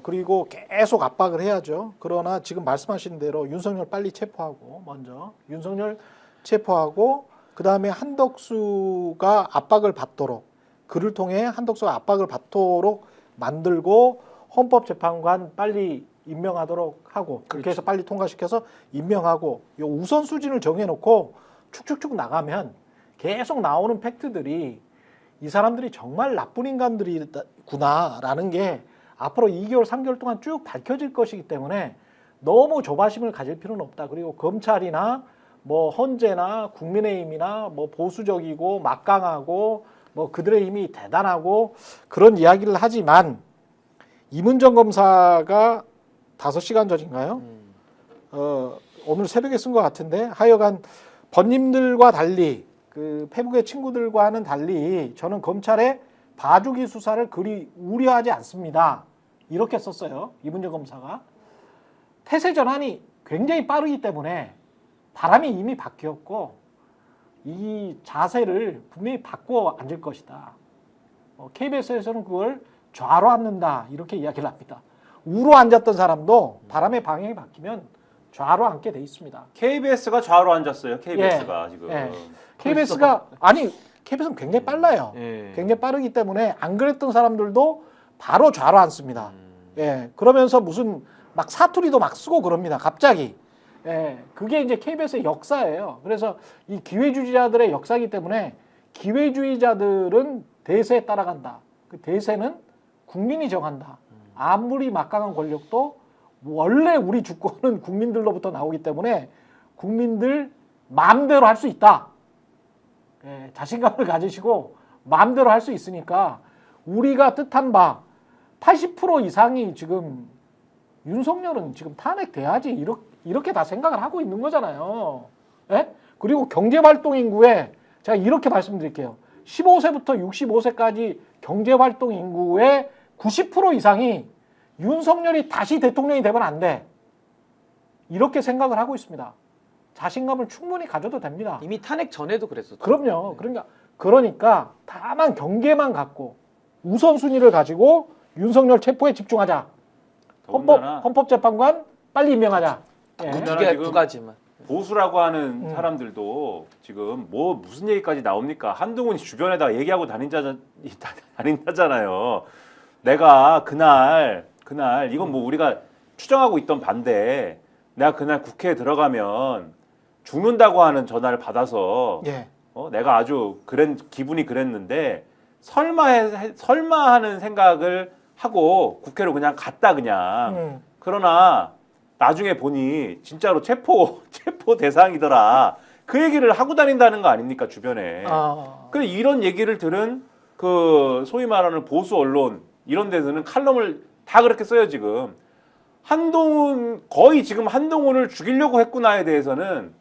그리고 계속 압박을 해야죠. 그러나 지금 말씀하신 대로 윤석열 빨리 체포하고 먼저 윤석열 체포하고 그 다음에 한덕수가 압박을 받도록 그를 통해 한덕수가 압박을 받도록 만들고 헌법재판관 빨리 임명하도록 하고 그렇게 해서 빨리 통과시켜서 임명하고 요 우선순위를 정해놓고 축축축 나가면 계속 나오는 팩트들이 이 사람들이 정말 나쁜 인간들이구나라는 게 앞으로 2개월, 3개월 동안 쭉 밝혀질 것이기 때문에 너무 조바심을 가질 필요는 없다. 그리고 검찰이나 뭐 헌재나 국민의힘이나 뭐 보수적이고 막강하고 뭐 그들의 힘이 대단하고 그런 이야기를 하지만 이문정 검사가 5시간 전인가요? 오늘 새벽에 쓴 것 같은데 하여간 번님들과 달리 그 페북의 친구들과는 달리 저는 검찰의 봐주기 수사를 그리 우려하지 않습니다. 이렇게 썼어요. 이문정 검사가. 태세 전환이 굉장히 빠르기 때문에 바람이 이미 바뀌었고 이 자세를 분명히 바꿔 앉을 것이다. KBS에서는 그걸 좌로 앉는다 이렇게 이야기를 합니다. 우로 앉았던 사람도 바람의 방향이 바뀌면 좌로 앉게 돼 있습니다. KBS가 좌로 앉았어요. KBS가 지금. KBS가 아니 KBS는 굉장히 빨라요. 예. 굉장히 빠르기 때문에 안 그랬던 사람들도 바로 좌로 앉습니다. 예, 그러면서 무슨 막 사투리도 막 쓰고 그럽니다. 갑자기. 예, 그게 이제 KBS의 역사예요. 그래서 이 기회주의자들의 역사이기 때문에 기회주의자들은 대세에 따라간다. 그 대세는 국민이 정한다. 아무리 막강한 권력도 원래 우리 주권은 국민들로부터 나오기 때문에 국민들 마음대로 할 수 있다. 예, 자신감을 가지시고 마음대로 할 수 있으니까 우리가 뜻한 바 80% 이상이 지금 윤석열은 지금 탄핵돼야지 이렇게 다 생각을 하고 있는 거잖아요. 예? 그리고 경제활동 인구에 제가 이렇게 말씀드릴게요. 15세부터 65세까지 경제활동 인구의 90% 이상이 윤석열이 다시 대통령이 되면 안 돼. 이렇게 생각을 하고 있습니다. 자신감을 충분히 가져도 됩니다. 이미 탄핵 전에도 그랬었죠. 그럼요. 그러니까 다만 경계만 갖고 우선순위를 가지고 윤석열 체포에 집중하자. 헌법재판관 빨리 임명하자. 예. 두 가지만. 보수라고 하는 사람들도 지금 뭐 무슨 얘기까지 나옵니까? 한동훈이 주변에다가 얘기하고 다닌다잖아요. 내가 그날 이건 뭐 우리가 추정하고 있던 반대. 내가 그날 국회에 들어가면 죽는다고 하는 전화를 받아서 예. 내가 아주 기분이 그랬는데 설마 하는 생각을 하고 국회로 그냥 갔다 그냥. 그러나 나중에 보니 진짜로 체포 대상이더라. 그 얘기를 하고 다닌다는 거 아닙니까 주변에. 그래 이런 얘기를 들은 그 소위 말하는 보수 언론 이런 데서는 칼럼을 다 그렇게 써요 지금. 거의 지금 한동훈을 죽이려고 했구나에 대해서는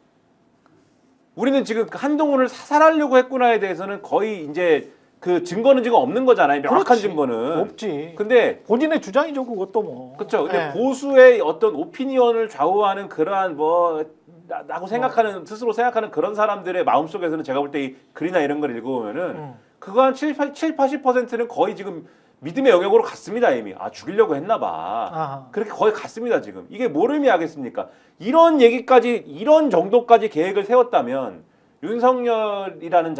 우리는 지금 한동훈을 사살하려고 했구나에 대해서는 거의 이제 그 증거는 지금 없는 거잖아요. 명확한 그렇지. 증거는. 없지. 근데 본인의 주장이죠, 그것도 뭐. 그렇죠. 근데 예. 보수의 어떤 오피니언을 좌우하는 그러한 뭐 라고 생각하는 스스로 생각하는 그런 사람들의 마음 속에서는 제가 볼 때 이 글이나 이런 걸 읽어보면은 그거 한 80%는 거의 지금 믿음의 영역으로 갔습니다 이미. 아 죽이려고 했나 봐. 아하. 그렇게 거의 갔습니다 지금. 이게 뭘 의미하겠습니까? 이런 얘기까지 이런 정도까지 계획을 세웠다면 윤석열이라는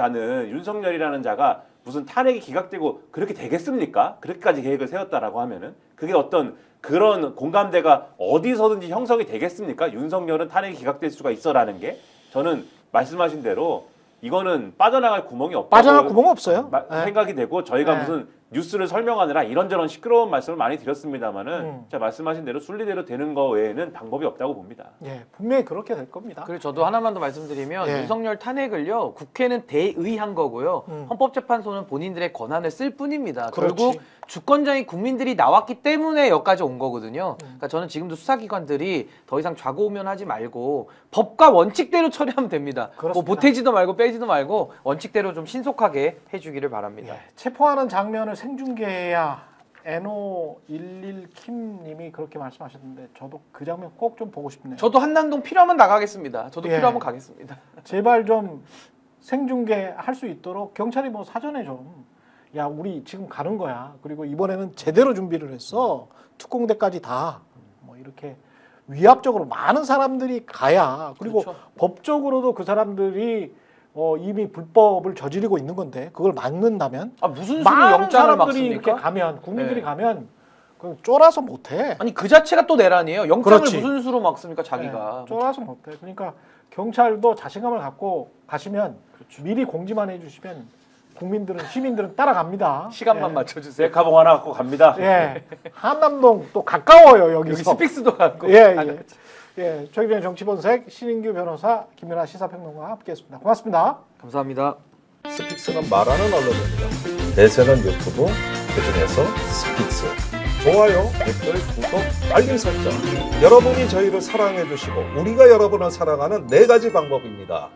자가 무슨 탄핵이 기각되고 그렇게 되겠습니까? 그렇게까지 계획을 세웠다라고 하면은 그게 어떤 그런 공감대가 어디서든지 형성이 되겠습니까? 윤석열은 탄핵이 기각될 수가 있어라는 게 저는 말씀하신 대로 이거는 빠져나갈 구멍이 없다고 빠져나갈 구멍 없어요. 예. 생각이 되고 저희가 네. 무슨 뉴스를 설명하느라 이런저런 시끄러운 말씀을 많이 드렸습니다만은 제가 말씀하신 대로 순리대로 되는 거 외에는 방법이 없다고 봅니다. 예, 분명히 그렇게 될 겁니다. 그리고 저도 하나만 더 말씀드리면 예. 윤석열 탄핵을요 국회는 대의한 거고요 헌법재판소는 본인들의 권한을 쓸 뿐입니다. 그렇지. 결국 주권자인 국민들이 나왔기 때문에 여기까지 온 거거든요. 그러니까 저는 지금도 수사기관들이 더 이상 좌고우면하지 말고 법과 원칙대로 처리하면 됩니다. 뭐 그렇습니다. 보태지도 말고 빼지도 말고 원칙대로 좀 신속하게 해주기를 바랍니다. 예, 체포하는 장면을 생중계해야 NO11킴님이 그렇게 말씀하셨는데 저도 그 장면 꼭 좀 보고 싶네요. 저도 한남동 필요하면 나가겠습니다. 저도 예. 필요하면 가겠습니다. 제발 좀 생중계 할 수 있도록 경찰이 뭐 사전에 좀 야 우리 지금 가는 거야. 그리고 이번에는 제대로 준비를 했어. 특공대까지 다 뭐 이렇게 위압적으로 많은 사람들이 가야 그리고 그렇죠. 법적으로도 그 사람들이 이미 불법을 저지르고 있는 건데 그걸 막는다면 아 무슨 수로 많은 영장을 사람들이 이렇게 막습니까? 가면 국민들이 네. 가면 그 쫄아서 못해. 아니 그 자체가 또 내란이에요. 영장을 그렇지. 무슨 수로 막습니까 자기가. 네, 쫄아서 못해. 그러니까 경찰도 자신감을 갖고 가시면 미리 공지만 해주시면 국민들은 시민들은 따라갑니다. 시간만 예. 맞춰주세요. 셀카봉 하나 갖고 갑니다. 예, 한남동 또 가까워요 여기 여기서. 스픽스도 갖고. 예, 예. 예, 최근의 정치본색 신인규 변호사 김연아 시사평론가와 함께했습니다. 고맙습니다. 감사합니다. 스픽스는 말하는 언론입니다. 대세는 유튜브, 그중에서 스픽스. 좋아요, 댓글, 구독, 알림 설정. 여러분이 저희를 사랑해 주시고 우리가 여러분을 사랑하는 4가지 방법입니다.